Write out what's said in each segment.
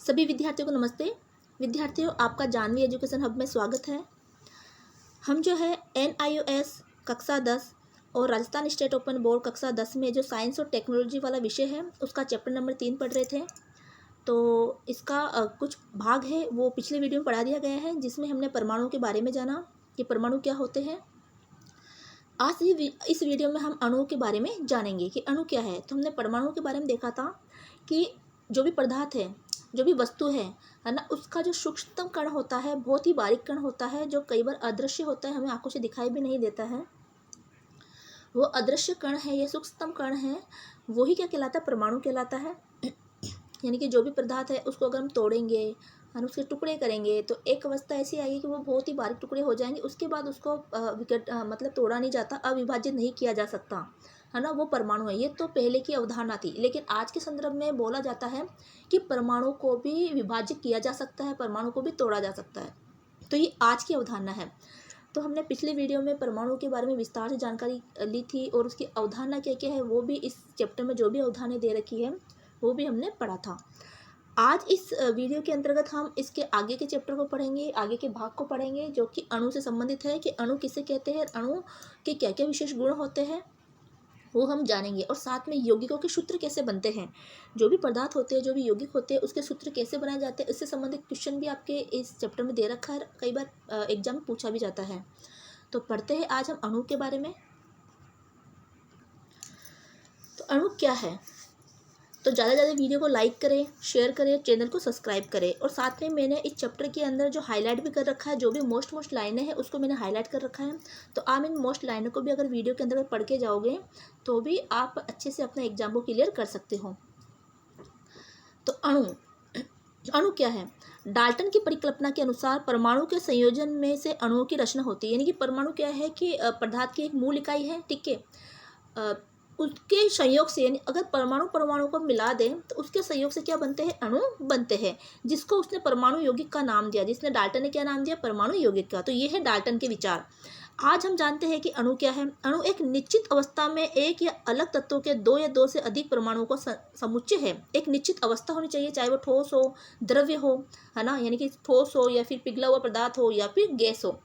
सभी विद्यार्थियों को नमस्ते। विद्यार्थियों, आपका जानवी एजुकेशन हब में स्वागत है। हम जो है NIOS कक्षा 10 और राजस्थान स्टेट ओपन बोर्ड कक्षा 10 में जो साइंस और टेक्नोलॉजी वाला विषय है उसका चैप्टर नंबर 3 पढ़ रहे थे। तो इसका कुछ भाग है वो पिछले वीडियो में पढ़ा दिया गया है, जिसमें हमने परमाणु के बारे में जाना कि परमाणु क्या होते हैं। आज इस वीडियो में हम अणुओं के बारे में जानेंगे कि अणु क्या है। तो हमने परमाणु के बारे में देखा था कि जो भी पदार्थ है, जो भी वस्तु है ना, उसका जो सूक्ष्मतम कण होता है, बहुत ही बारीक कण होता है, जो कई बार अदृश्य होता है, हमें आंखों से दिखाई भी नहीं देता है। वो अदृश्य कण है, ये सूक्ष्मतम कण है, वही क्या कहलाता है? परमाणु कहलाता है। यानी कि जो भी पदार्थ है उसको अगर हम तोड़ेंगे और उसके टुकड़े करेंगे तो एक अवस्था ऐसी आएगी कि वो बहुत ही बारीक टुकड़े हो जाएंगे। उसके बाद उसको मतलब तोड़ा नहीं जाता, अविभाजित नहीं किया जा सकता, है ना, वो परमाणु है। ये तो पहले की अवधारणा थी, लेकिन आज के संदर्भ में बोला जाता है कि परमाणु को भी विभाजित किया जा सकता है, परमाणु को भी तोड़ा जा सकता है। तो ये आज की अवधारणा है। तो हमने पिछले वीडियो में परमाणु के बारे में विस्तार से जानकारी ली थी और उसकी अवधारणा क्या क्या है वो भी इस चैप्टर में जो भी अवधारणा दे रखी है वो भी हमने पढ़ा था। आज इस वीडियो के अंतर्गत हम इसके आगे के चैप्टर को पढ़ेंगे, आगे के भाग को पढ़ेंगे, जो कि अणु से संबंधित है कि अणु किसे कहते हैं, अणु के क्या क्या विशेष गुण होते हैं वो हम जानेंगे। और साथ में यौगिकों के सूत्र कैसे बनते हैं, जो भी पदार्थ होते हैं, जो भी यौगिक होते हैं, उसके सूत्र कैसे बनाए जाते हैं, इससे संबंधित क्वेश्चन भी आपके इस चैप्टर में दे रखा है, कई बार एग्जाम में पूछा भी जाता है। तो पढ़ते हैं आज हम अणु के बारे में। तो अणु क्या है? तो ज़्यादा से ज़्यादा वीडियो को लाइक करें, शेयर करें, चैनल को सब्सक्राइब करें। और साथ में मैंने इस चैप्टर के अंदर जो हाईलाइट भी कर रखा है, जो भी मोस्ट लाइनें हैं उसको मैंने हाईलाइट कर रखा है। तो आप इन मोस्ट लाइनों को भी अगर वीडियो के अंदर पढ़ के जाओगे तो भी आप अच्छे से अपना एग्जाम को क्लियर कर सकते हो। तो अणु क्या है? डाल्टन की परिकल्पना के अनुसार परमाणु के संयोजन में से अणुओं की रचना होती है। यानी कि परमाणु क्या है कि पदार्थ की एक मूल इकाई है, ठीक है। उसके संयोग से, यानी अगर परमाणु को मिला दें तो उसके संयोग से क्या बनते हैं? अणु बनते हैं, जिसको उसने परमाणु यौगिक का नाम दिया। जिसने डाल्टन ने क्या नाम दिया? परमाणु यौगिक का। तो ये है डाल्टन के विचार। आज हम जानते हैं कि अणु क्या है। अणु एक निश्चित अवस्था में एक या अलग तत्वों के दो या दो से अधिक परमाणुओं का समुच्चय है। एक निश्चित अवस्था होनी चाहिए, चाहे वो ठोस हो, द्रव्य हो, है ना, यानी कि ठोस हो या फिर पिघला हुआ पदार्थ हो या फिर गैस हो।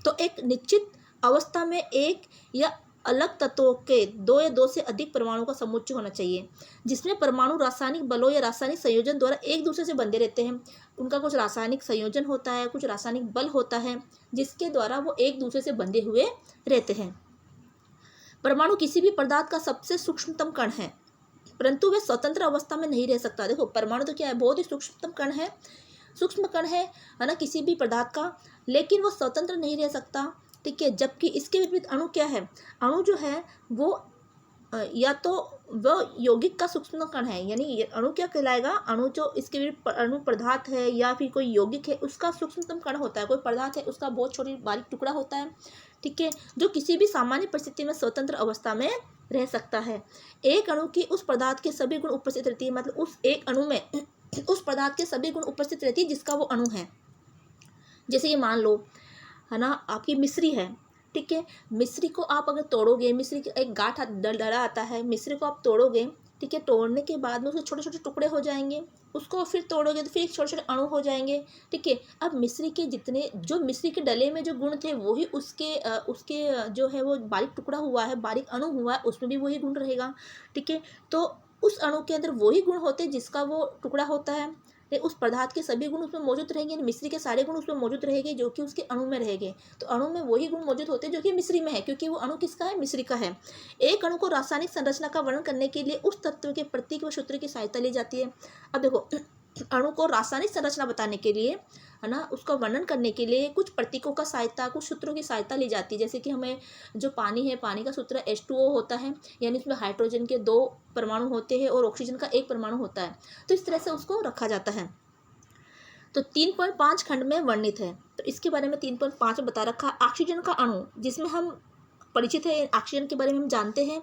तो एक निश्चित अवस्था में एक या अलग तत्वों के दो या दो से अधिक परमाणुओं का समुच्चय होना चाहिए, जिसमें परमाणु रासायनिक बलों या रासायनिक संयोजन द्वारा एक दूसरे से बंधे रहते हैं। उनका कुछ रासायनिक संयोजन होता है, कुछ रासायनिक बल होता है, जिसके द्वारा वो एक दूसरे से बंधे हुए रहते हैं। परमाणु किसी भी पदार्थ का सबसे सूक्ष्मतम कण है, परंतु वे स्वतंत्र अवस्था में नहीं रह सकता। देखो, परमाणु तो क्या है? बहुत ही सूक्ष्मतम कण है, सूक्ष्म कण है ना, किसी भी पदार्थ का, लेकिन वो स्वतंत्र नहीं रह सकता, ठीक है। जबकि इसके विपरीत अणु क्या है? अणु जो है वो या तो वह यौगिक का सूक्ष्म कण है, यानी अणु क्या कहलाएगा? अणु जो इसके विपरीत अणु पदार्थ है या फिर कोई यौगिक है, उसका सूक्ष्मतम कण होता है। कोई पदार्थ है उसका बहुत छोटी बारीक टुकड़ा होता है, ठीक है, जो किसी भी सामान्य परिस्थिति में स्वतंत्र अवस्था में रह सकता है। एक अणु की उस पदार्थ के सभी गुण उपस्थित रहती है, मतलब उस एक अणु में उस पदार्थ के सभी गुण उपस्थित रहती है जिसका वो अणु है। जैसे ये मान लो, है ना, आपकी मिश्री है, ठीक है। मिश्री को आप अगर तोड़ोगे, मिश्री का एक गांठ डरा आता है, मिश्री को आप तोड़ोगे, ठीक है। तोड़ने के बाद में उसके छोटे छोटे टुकड़े हो जाएंगे, उसको फिर तोड़ोगे तो फिर छोटे छोटे अणु हो जाएंगे, ठीक है। अब मिश्री के जितने जो मिश्री के डले में जो गुण थे वही उसके जो है वो बारीक टुकड़ा हुआ है, बारीक अणु हुआ है, उसमें भी वही गुण रहेगा, ठीक है। तो उस अणु के अंदर वही गुण होते हैं जिसका वो टुकड़ा होता है। उस पदार्थ के सभी गुण उसमें मौजूद रहेंगे, मिश्री के सारे गुण उसमें मौजूद रहेंगे जो कि उसके अणु में रहेंगे। तो अणु में वही गुण मौजूद होते हैं जो कि मिश्री में है, क्योंकि वो अणु किसका है? मिश्री का है। एक अणु को रासायनिक संरचना का वर्णन करने के लिए उस तत्व के प्रतीक व सूत्र की सहायता ली जाती है। अब देखो, अणु को रासायनिक संरचना बताने के लिए, है ना, उसका वर्णन करने के लिए कुछ प्रतीकों का सहायता, कुछ सूत्रों की सहायता ली जाती है। जैसे कि हमें जो पानी है, पानी का सूत्र H2O होता है, यानी उसमें हाइड्रोजन के 2 परमाणु होते हैं और ऑक्सीजन का 1 परमाणु होता है। तो इस तरह से उसको रखा जाता है। तो 3.5 खंड में वर्णित है। तो इसके बारे में 3.5 में बता रखा। ऑक्सीजन का अणु, जिसमें हम परिचित है, ऑक्सीजन के बारे में हम जानते हैं,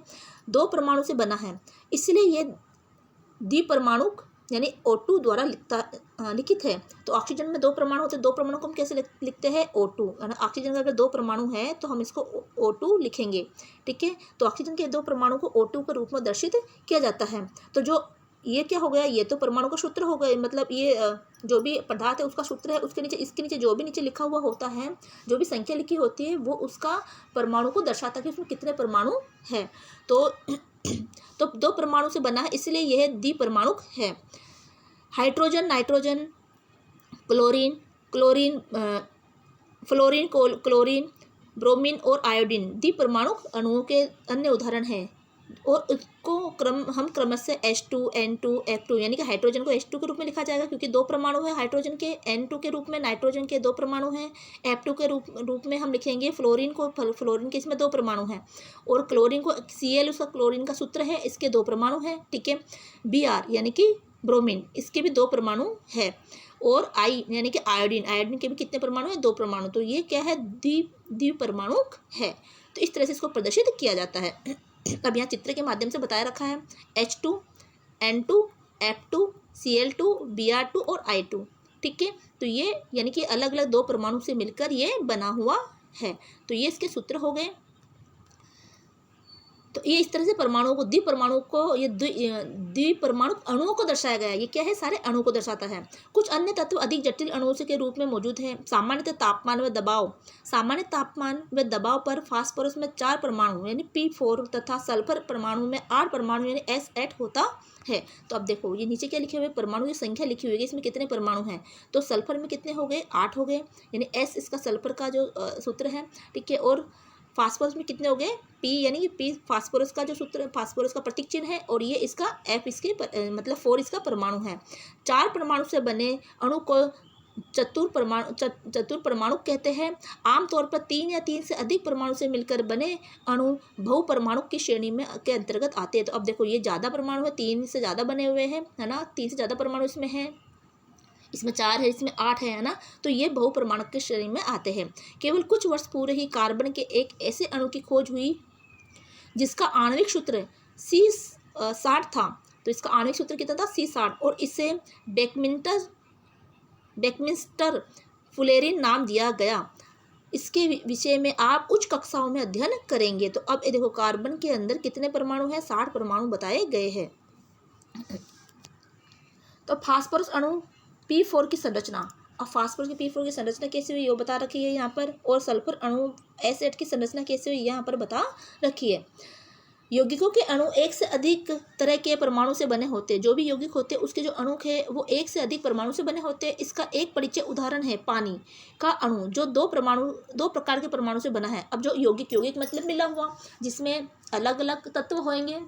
2 परमाणु से बना है, इसलिए ये द्विपरमाणुक यानी O2 द्वारा लिखित है। तो ऑक्सीजन में 2 परमाणु होते हैं, 2 परमाणु को हम कैसे लिखते हैं? O2। ऑक्सीजन का अगर 2 परमाणु है तो हम इसको O2 लिखेंगे, ठीक है। तो ऑक्सीजन के 2 परमाणु को O2 के रूप में दर्शित किया जाता है। तो जो ये क्या हो गया, ये तो परमाणु का सूत्र हो गए, मतलब ये जो भी पदार्थ है उसका सूत्र है, उसके नीचे इसके नीचे जो भी नीचे लिखा हुआ होता है, जो भी संख्या लिखी होती है वो उसका परमाणु को दर्शाता है कि उसमें कितने परमाणु है। तो तो 2 परमाणु से बना है, इसलिए यह द्विपरमाणुक है। Hydrogen, nitrogen, chlorine, chlorine fluorine, chlorine, bromine और आयोडीन द्विपरमाणुक अणुओं के अन्य उदाहरण हैं। और उसको हम क्रमशः H2, N2, F2 यानी कि हाइड्रोजन को H2 के रूप में लिखा जाएगा क्योंकि 2 परमाणु है हाइड्रोजन के, N2 के रूप में नाइट्रोजन के 2 परमाणु हैं, F2 के रूप में हम लिखेंगे फ्लोरीन को, फ्लोरीन के इसमें 2 परमाणु हैं, और क्लोरीन को Cl उसका क्लोरीन का सूत्र है, इसके 2 परमाणु हैं, ठीक है। Br यानी कि ब्रोमीन, इसके भी 2 परमाणु है, और आई यानी कि आयोडीन, आयोडीन के भी कितने परमाणु हैं, 2 परमाणु। तो ये क्या है, द्विपरमाणुक है। तो इस तरह से इसको प्रदर्शित किया जाता है। अब यहाँ चित्र के माध्यम से बताया रखा है H2, N2, F2, Cl2, Br2 और I2, ठीक है। तो ये यानी कि अलग अलग 2 परमाणु से मिलकर ये बना हुआ है। तो ये इसके सूत्र हो गए। तो ये इस तरह से परमाणुओं को, द्विपरमाणु को, ये द्विपरमाणु अणुओं को दर्शाया गया है। ये क्या है, सारे अणुओं को दर्शाता है। कुछ अन्य तत्व अधिक जटिल अणुओं के रूप में मौजूद हैं। सामान्यतः तापमान व दबाव, सामान्य तापमान व दबाव पर फास्फोरस में 4 परमाणु यानी P4 तथा सल्फर परमाणु में 8 परमाणु यानी S8 होता है। तो अब देखो ये नीचे क्या लिखे हुए, परमाणु की संख्या लिखी हुई है, इसमें कितने परमाणु हैं। तो सल्फर में कितने हो गए, 8 हो गए, यानी S इसका सल्फर का जो सूत्र है, ठीक है। और फास्फोरस में कितने हो गए, P यानी कि P फास्फोरस का जो सूत्र, फास्फोरस का प्रतीक चिन्ह है, और ये इसका F इसके मतलब 4 इसका परमाणु है। 4 परमाणु से बने अणु को चतुर परमाणु कहते हैं। आमतौर पर 3 या 3 से अधिक परमाणु से मिलकर बने अणु बहुपरमाणु की श्रेणी में के अंतर्गत आते हैं। तो अब देखो ये ज़्यादा परमाणु है, 3 से ज़्यादा बने हुए हैं, है ना, 3 से ज़्यादा परमाणु इसमें है, इसमें 4 है, इसमें 8 है ना। तो ये बहुपरमाणु के श्रेणी में आते हैं। केवल कुछ वर्ष पूर्व ही कार्बन के एक ऐसे अणु की खोज हुई जिसका आणविक सूत्र C60 था। तो इसका आणविक सूत्र कितना था, C60, और इसे बेकमिंस्टर फुलेरिन नाम दिया गया। इसके विषय में आप उच्च कक्षाओं में अध्ययन करेंगे। तो अब ये देखो कार्बन के अंदर कितने परमाणु हैं, 60 परमाणु बताए गए हैं। तो फास्फोरस अणु P4 की संरचना, अब फास्फोरस की P4 की संरचना कैसे हुई वो बता रखी है यहाँ पर, और सल्फर अणु S8 की संरचना कैसे हुई यहाँ पर बता रखी है। यौगिकों के अणु एक से अधिक तरह के परमाणु से बने होते हैं। जो भी यौगिक होते हैं उसके जो अणु है वो एक से अधिक परमाणु से बने होते हैं। इसका एक परिचय उदाहरण है पानी का अणु, जो 2 प्रकार के परमाणु से बना है। अब जो यौगिक मतलब मिला हुआ, जिसमें अलग अलग तत्व होंगे,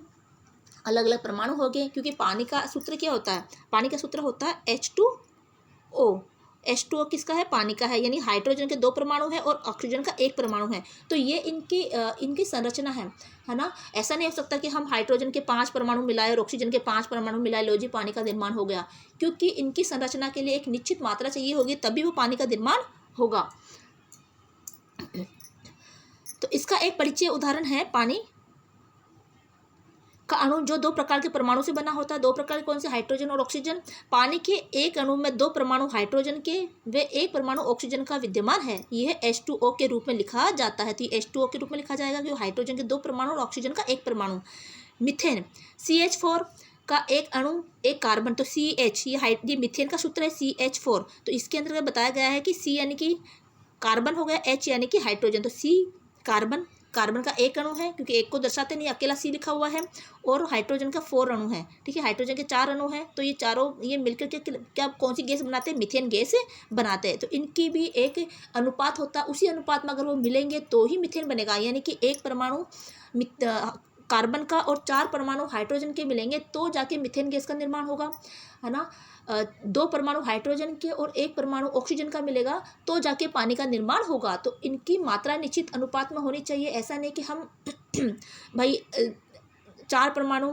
अलग अलग परमाणु होंगे, क्योंकि पानी का सूत्र क्या होता है, पानी का सूत्र होता है H2O। H2O किसका है, पानी का है, यानी हाइड्रोजन के 2 परमाणु है और ऑक्सीजन का 1 परमाणु है। तो ये इनकी संरचना है ना। ऐसा नहीं हो सकता कि हम हाइड्रोजन के 5 परमाणु मिलाए और ऑक्सीजन के 5 परमाणु मिलाए, लो जी पानी का निर्माण हो गया, क्योंकि इनकी संरचना के लिए एक निश्चित मात्रा चाहिए होगी, तभी वो पानी का निर्माण होगा। तो इसका एक परिचय उदाहरण है पानी का अणु, जो 2 प्रकार के परमाणु से बना होता है। 2 प्रकार के कौन से, हाइड्रोजन और ऑक्सीजन। पानी के एक अणु में 2 परमाणु हाइड्रोजन के व 1 परमाणु ऑक्सीजन का विद्यमान है। यह H2O के रूप में लिखा जाता है। तो ये H2O के रूप में लिखा जाएगा क्योंकि हाइड्रोजन के 2 परमाणु और ऑक्सीजन का 1 परमाणु। मीथेन, CH4 का एक अणु, एक कार्बन, तो CH, ये मीथेन का सूत्र है CH4। तो इसके अंदर बताया गया है कि C यानी कि कार्बन हो गया, H यानी कि हाइड्रोजन, तो C कार्बन का 1 अणु है, क्योंकि 1 को दर्शाते नहीं, अकेला C लिखा हुआ है, और हाइड्रोजन का 4 अणु है, ठीक है। हाइड्रोजन के 4 अणु हैं, तो ये चारों ये मिलकर के क्या कौन सी गैस बनाते हैं, मीथेन गैस बनाते हैं। तो इनकी भी एक अनुपात होता है, उसी अनुपात में अगर वो मिलेंगे तो ही मीथेन बनेगा, यानी कि 1 परमाणु कार्बन का और 4 परमाणु हाइड्रोजन के मिलेंगे तो जाके मीथेन गैस का निर्माण होगा, है ना। 2 परमाणु हाइड्रोजन के और 1 परमाणु ऑक्सीजन का मिलेगा तो जाके पानी का निर्माण होगा। तो इनकी मात्रा निश्चित अनुपात में होनी चाहिए। ऐसा नहीं कि हम भाई 4 परमाणु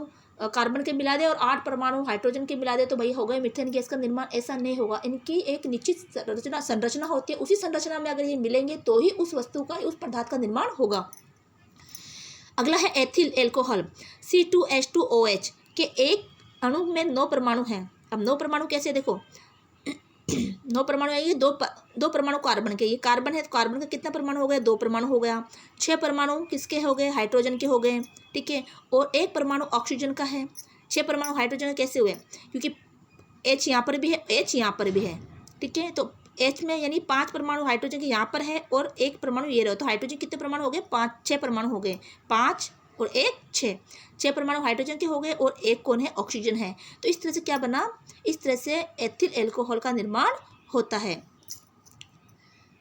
कार्बन के मिला दे और 8 परमाणु हाइड्रोजन के मिला दे तो भाई हो गए मीथेन गैस का निर्माण, ऐसा नहीं होगा। इनकी एक निश्चित संरचना होती है, उसी संरचना में अगर ये मिलेंगे तो ही उस वस्तु का, उस पदार्थ का निर्माण होगा। अगला है एथिल एल्कोहल, C2H2OH के एक अणु में 9 परमाणु हैं। अब 9 परमाणु कैसे, देखो 9 परमाणु है, ये 2 परमाणु कार्बन के, ये कार्बन है तो कार्बन का कितना परमाणु हो गया, 2 परमाणु हो गया। 6 परमाणु किसके हो गए, हाइड्रोजन के हो गए, ठीक है, और 1 परमाणु ऑक्सीजन का है। 6 परमाणु हाइड्रोजन कैसे हुए, क्योंकि H यहाँ पर भी है, H यहाँ पर भी है, ठीक है। तो H में यानी 5 परमाणु हाइड्रोजन के यहाँ पर है और 1 परमाणु ये रहा, तो हाइड्रोजन कितने परमाणु हो गए, 6 परमाणु हो गए, 5 और 1 6 परमाणु हाइड्रोजन के हो गए और 1 कौन है, ऑक्सीजन है। तो इस तरह से क्या बना, इस तरह से एथिल एल्कोहल का निर्माण होता है।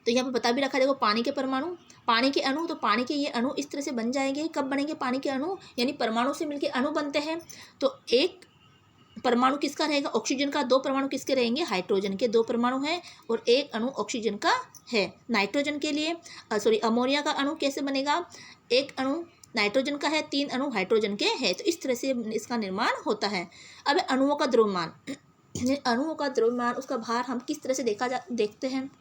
तो यहाँ पर बता भी रखा है, देखो पानी के परमाणु, पानी के अणु, तो पानी के ये अणु इस तरह से बन जाएंगे। कब बनेंगे पानी के अणु, यानी परमाणु से मिलकर अणु बनते हैं। तो एक परमाणु किसका रहेगा, ऑक्सीजन का, 2 परमाणु किसके रहेंगे, हाइड्रोजन के 2 परमाणु हैं और 1 अणु ऑक्सीजन का है। नाइट्रोजन के लिए अमोनिया का अणु कैसे बनेगा, 1 अणु नाइट्रोजन का है, 3 अणु हाइड्रोजन के हैं। तो इस तरह से इसका निर्माण होता है। अब अणुओं का द्रव्यमान, अणुओं का द्रव्यमान, उसका भार हम किस तरह से देखते हैं।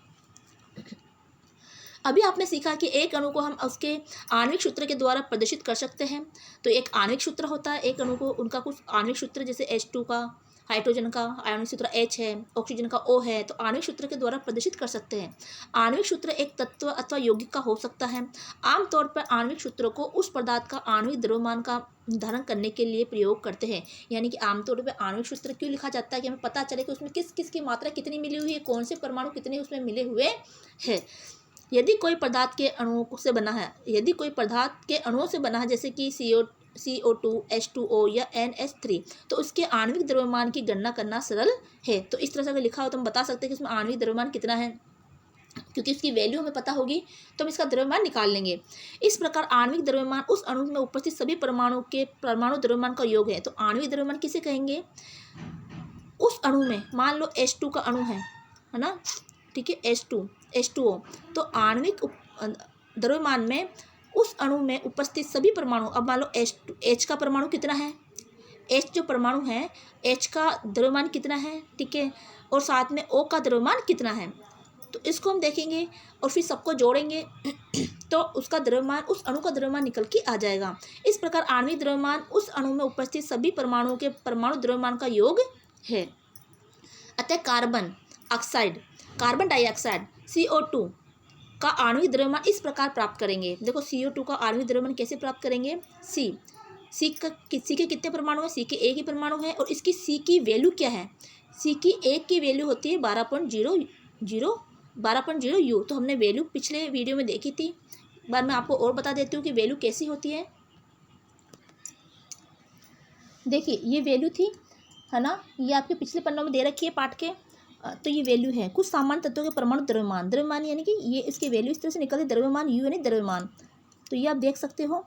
अभी आपने सीखा कि एक अणु को हम उसके आणविक सूत्र के द्वारा प्रदर्शित कर सकते हैं। तो एक आणविक सूत्र होता है, एक अणु को उनका कुछ आणविक सूत्र, जैसे H2 का, हाइड्रोजन का आणविक सूत्र H है, ऑक्सीजन का O है, तो आणविक सूत्र के द्वारा प्रदर्शित कर सकते हैं। आणविक सूत्र एक तत्व अथवा यौगिक का हो सकता है। आमतौर पर आणविक सूत्रों को उस पदार्थ का आणविक द्रव्यमान का निर्धारण करने के लिए प्रयोग करते हैं। यानी कि आमतौर पर आणविक सूत्र क्यों लिखा जाता है, कि हमें पता चले कि उसमें किस किस की मात्रा कितनी मिली हुई है, कौन से परमाणु कितने उसमें मिले हुए हैं। यदि कोई पदार्थ के अणुओं से बना है, यदि कोई पदार्थ के अणुओं से बना है, जैसे कि CO2, H2O या NH3, तो उसके आणविक द्रव्यमान की गणना करना सरल है। तो इस तरह से अगर लिखा हो तो हम बता सकते हैं कि उसमें आणविक द्रव्यमान कितना है, क्योंकि उसकी वैल्यू हमें पता होगी तो हम इसका द्रव्यमान निकाल लेंगे। इस प्रकार आणविक द्रव्यमान उस अणु में उपस्थित सभी परमाणु के परमाणु द्रव्यमान का योग है। तो आणविक द्रव्यमान किसे कहेंगे, उस अणु में मान लो H2 का अणु है ना, ठीक है, H2O, तो आणविक द्रव्यमान में उस अणु में उपस्थित सभी परमाणु, अब मान लो H का परमाणु कितना है, H जो परमाणु है, H का द्रव्यमान कितना है, ठीक है, और साथ में O का द्रव्यमान कितना है। तो इसको हम देखेंगे और फिर सबको जोड़ेंगे तो उसका द्रव्यमान, उस अणु का द्रव्यमान निकल के आ जाएगा। इस प्रकार आणविक द्रव्यमान उस अणु में उपस्थित सभी परमाणुओं के परमाणु द्रव्यमान का योग है। अतः कार्बन डाइऑक्साइड CO2 का आणविक द्रव्यमान इस प्रकार प्राप्त करेंगे। देखो CO2 का आणविक द्रव्यमान कैसे प्राप्त करेंगे, C के कितने परमाणु है, C के एक ही परमाणु है और इसकी C की वैल्यू क्या है, C की एक की वैल्यू होती है 12.0 U। तो हमने वैल्यू पिछले वीडियो में देखी थी, बार मैं आपको और बता देती हूँ कि वैल्यू कैसी होती है। देखिए ये वैल्यू थी, है ना, ये आपके पिछले पन्नों में दे रखी है पाठ के। तो ये वैल्यू है कुछ सामान्य तत्वों के परमाणु द्रव्यमान यानी कि ये इसकी वैल्यू इस तरह से निकलती है, द्रव्यमान U यानी द्रव्यमान। तो ये आप देख सकते हो,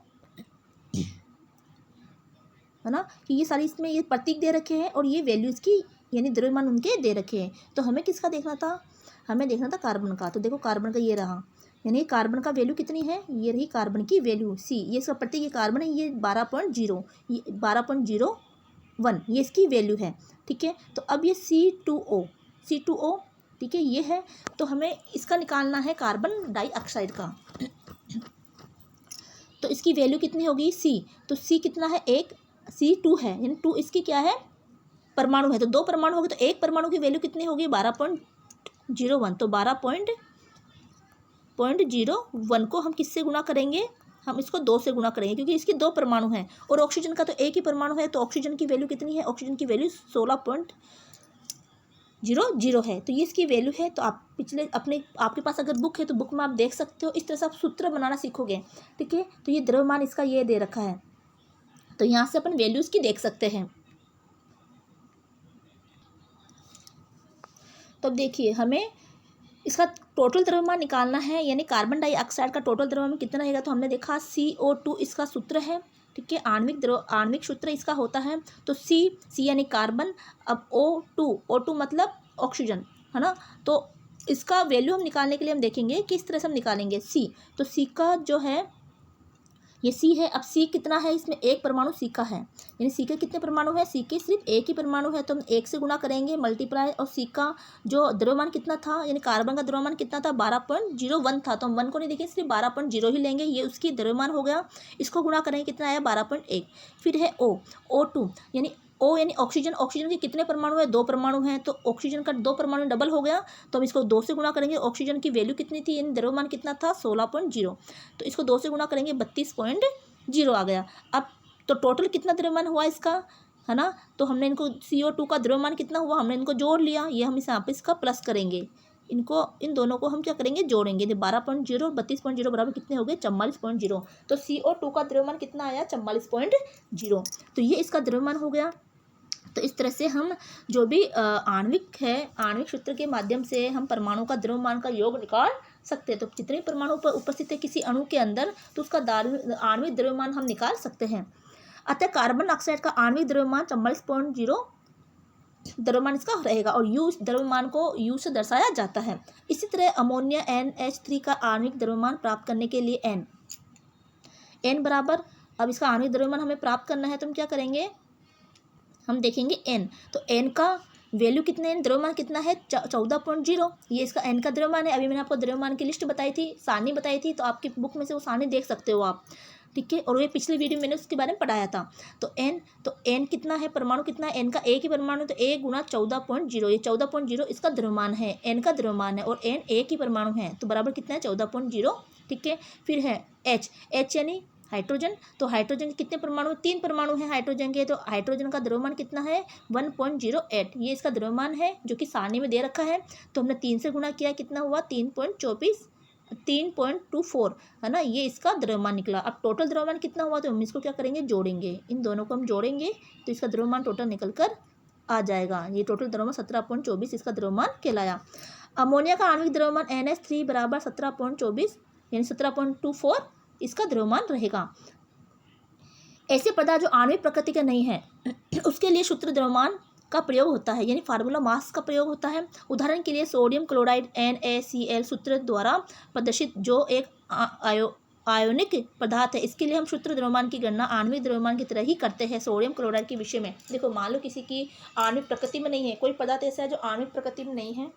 है ना, कि ये सारी इसमें ये प्रतीक दे रखे हैं और ये वैल्यू इसकी यानी द्रव्यमान उनके दे रखे हैं। तो हमें किसका देखना था, हमें देखना था कार्बन का। तो देखो कार्बन का ये रहा, यानी कार्बन का वैल्यू कितनी है, ये रही कार्बन की वैल्यू C, ये इसका प्रतीक, ये कार्बन है, ये 12.01 ये इसकी वैल्यू है, ठीक है। तो अब ये C2O, ठीक है, ये है। तो हमें इसका निकालना है कार्बन डाइऑक्साइड का। तो इसकी वैल्यू कितनी होगी C, तो C कितना है, एक C2 है, यानी 2 इसकी क्या है, परमाणु है। तो 2 परमाणु होगी तो एक परमाणु की वैल्यू कितनी होगी, 12.01। तो 12.01 को हम किससे गुणा करेंगे, हम इसको 2 से गुणा करेंगे, क्योंकि इसके 2 परमाणु हैं और ऑक्सीजन का तो एक ही परमाणु है। तो ऑक्सीजन की वैल्यू कितनी है, ऑक्सीजन की वैल्यू 16.00 है। तो ये इसकी वैल्यू है। तो आप पिछले आपके पास अगर बुक है तो बुक में आप देख सकते हो, इस तरह से आप सूत्र बनाना सीखोगे, ठीक है। तो ये द्रव्यमान इसका ये दे रखा है, तो यहाँ से अपन वैल्यूज़ की देख सकते हैं। तो अब देखिए हमें इसका टोटल द्रव्यमान निकालना है, यानी कार्बन डाइऑक्साइड का टोटल द्रव्यमान कितना रहेगा। तो हमने देखा CO2 इसका सूत्र है, ठीक है, आणविक सूत्र इसका होता है। तो C यानी कार्बन, अब O2 मतलब ऑक्सीजन, है ना। तो इसका वैल्यू हम निकालने के लिए हम देखेंगे किस तरह से हम निकालेंगे C। तो C का जो है ये C है। अब C कितना है, इसमें एक परमाणु C का है, यानी C के कितने परमाणु है, C के सिर्फ एक ही परमाणु है। तो हम 1 से गुणा करेंगे मल्टीप्लाई, और C का जो द्रव्यमान कितना था, यानी कार्बन का द्रव्यमान कितना था, 12.01 था। तो हम 1 को नहीं देखें, सिर्फ 12.0 ही लेंगे, ये उसकी द्रव्यमान हो गया। इसको गुणा करेंगे, कितना आया, 12.1। फिर है O2 यानी ऑक्सीजन के कितने परमाणु है, 2 परमाणु हैं। तो ऑक्सीजन का 2 परमाणु डबल हो गया, तो हम इसको 2 से गुणा करेंगे। ऑक्सीजन की वैल्यू कितनी थी, यानी द्रव्यमान कितना था, 16.0, तो इसको 2 से गुणा करेंगे, 32.0 आ गया। अब तो टोटल कितना द्रव्यमान हुआ इसका, है ना। तो हमने इनको CO2 का द्रव्यमान कितना हुआ, हमने इनको जोड़ लिया, ये हम इस यहाँ पे इसका प्लस करेंगे, इनको इन दोनों को हम क्या करेंगे, जोड़ेंगे। 12.0 और 32.0 बराबर कितने हो गए, 44.0। तो CO2 का द्रव्यमान कितना आया, 44.0। तो ये इसका द्रव्यमान हो गया। तो इस तरह से हम जो भी आणविक है, आणविक सूत्र के माध्यम से हम परमाणु का द्रव्यमान का योग निकाल सकते हैं। तो जितने परमाणु पर उपस्थित है किसी अणु के अंदर, तो उसका आणविक द्रव्यमान हम निकाल सकते हैं। अतः कार्बन डाइऑक्साइड का आणविक द्रव्यमान 44.0 द्रव्यमान इसका रहेगा, और U द्रव्यमान को U से दर्शाया जाता है। इसी तरह अमोनिया NH3 का आणविक द्रव्यमान प्राप्त करने के लिए N बराबर, अब इसका आणविक द्रव्यमान हमें प्राप्त करना है, तो हम क्या करेंगे, हम देखेंगे N। तो N का वैल्यू कितने है, द्रव्यमान कितना है, 14.0, ये इसका N का द्रव्यमान है। अभी मैंने आपको द्रव्यमान की लिस्ट बताई थी, सारणी बताई थी, तो आपकी बुक में से वो सारणी देख सकते हो आप, ठीक है। और ये पिछली वीडियो मैंने उसके बारे में पढ़ाया था। तो N कितना है, परमाणु कितना है, N का एक ही परमाणु, तो 1 गुना 14.0, ये 14.0 इसका द्रव्यमान है, N का द्रव्यमान है, और N एक ही परमाणु है, तो बराबर कितना है, 14.0, ठीक है। फिर है H यानी हाइड्रोजन। तो हाइड्रोजन के कितने परमाणु, 3 परमाणु हैं हाइड्रोजन के, तो हाइड्रोजन का द्रव्यमान कितना है, 1.08, ये इसका द्रव्यमान है जो कि सारणी में दे रखा है। तो हमने 3 से गुणा किया, कितना हुआ, 3.24 है ना, ये इसका द्रव्यमान निकला। अब टोटल द्रव्यमान कितना हुआ, तो हम इसको क्या करेंगे, जोड़ेंगे, इन दोनों को हम जोड़ेंगे, तो इसका द्रव्यमान टोटल निकल कर आ जाएगा। ये टोटल द्रव्यमान 17.24 इसका द्रव्यमान कहलाया। अमोनिया का आणविक द्रव्यमान NH3 बराबर 17.24 यानी 17.24 इसका द्रव्यमान रहेगा। ऐसे पदार्थ जो आणविक प्रकृति के नहीं है उसके लिए सूत्र द्रव्यमान का प्रयोग होता है, यानी फार्मूला मास का प्रयोग होता है। उदाहरण के लिए सोडियम क्लोराइड NaCl सूत्र द्वारा प्रदर्शित जो एक आयोनिक पदार्थ है, इसके लिए हम सूत्र द्रव्यमान की गणना आणविक द्रव्यमान की तरह ही करते हैं। सोडियम क्लोराइड के विषय में देखो, मान लो किसी की आणविक प्रकृति में नहीं है, कोई पदार्थ ऐसा है जो आणविक प्रकृति में नहीं है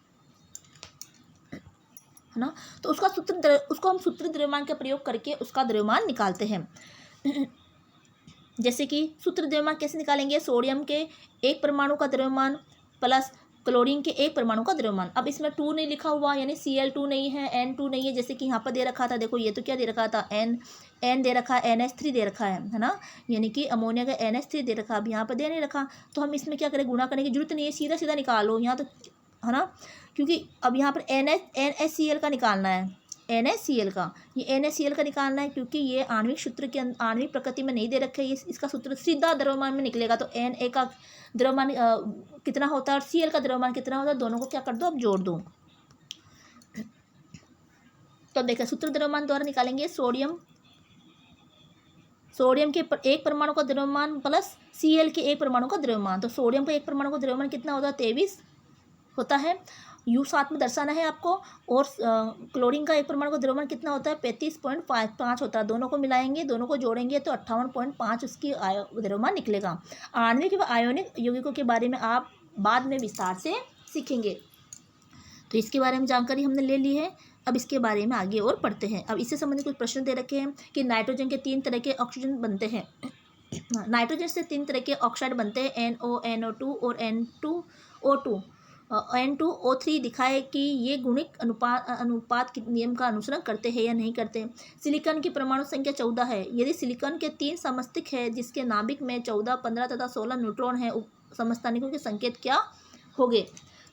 ना, तो उसको हम सूत्र द्रव्यमान का प्रयोग करके उसका द्रव्यमान निकालते हैं। जैसे कि सूत्र द्रव्यमान कैसे निकालेंगे, सोडियम के एक परमाणु का द्रव्यमान प्लस क्लोरीन के एक परमाणु का द्रव्यमान। अब इसमें 2 नहीं लिखा हुआ, यानी Cl2 नहीं है, N2 नहीं है, जैसे कि यहाँ पर दे रखा था, देखो ये तो क्या दे रखा था, N दे रखा है, NH3 दे रखा है ना, यानी कि अमोनिया का NH3 दे रखा, अब यहाँ पर दे नहीं रखा, तो हम इसमें क्या करें, गुणा करने की जरूरत नहीं है, सीधा सीधा निकालो यहाँ तो, है ना, क्योंकि अब यहाँ पर NaCl का निकालना है, NaCl का, ये NaCl का निकालना है, क्योंकि ये आणविक सूत्र के आणविक प्रकृति में नहीं दे रखे, ये इसका सूत्र सीधा द्रव्यमान में निकलेगा। तो Na का द्रव्यमान कितना होता है और Cl का द्रव्यमान कितना होता है, दोनों को क्या कर दो, अब जोड़ दो। तो देखिए सूत्र द्रव्यमान द्वारा निकालेंगे, सोडियम के एक परमाणु का द्रव्यमान प्लस Cl के एक परमाणु का द्रव्यमान। तो सोडियम का एक परमाणु का द्रव्यमान कितना होता है, 23 होता है, U साथ में दर्शाना है आपको। और क्लोरीन का एक परमाणु का द्रव्यमान कितना होता है, 35.5 होता है। दोनों को मिलाएंगे, दोनों को जोड़ेंगे तो 58.5 उसकी द्रव्यमान निकलेगा। आणविक व आयोनिक यौगिकों के बारे में आप बाद में विस्तार से सीखेंगे। तो इसके बारे में जानकारी हमने ले ली है, अब इसके बारे में आगे और पढ़ते हैं। अब इससे संबंधित कुछ प्रश्न दे रखे हैं कि नाइट्रोजन के 3 तरह के ऑक्सीजन बनते हैं। नाइट्रोजन से 3 तरह के ऑक्साइड बनते हैं, NO, NO2 और N2O2। N2O3 दिखाए कि ये गुणिक अनुपात के नियम का अनुसरण करते हैं या नहीं करते। सिलिकॉन की परमाणु संख्या 14 है। यदि सिलिकॉन के 3 समस्थानिक है जिसके नाभिक में 14, 15 तथा 16 न्यूट्रॉन है, समस्थानिकों के संकेत क्या होंगे।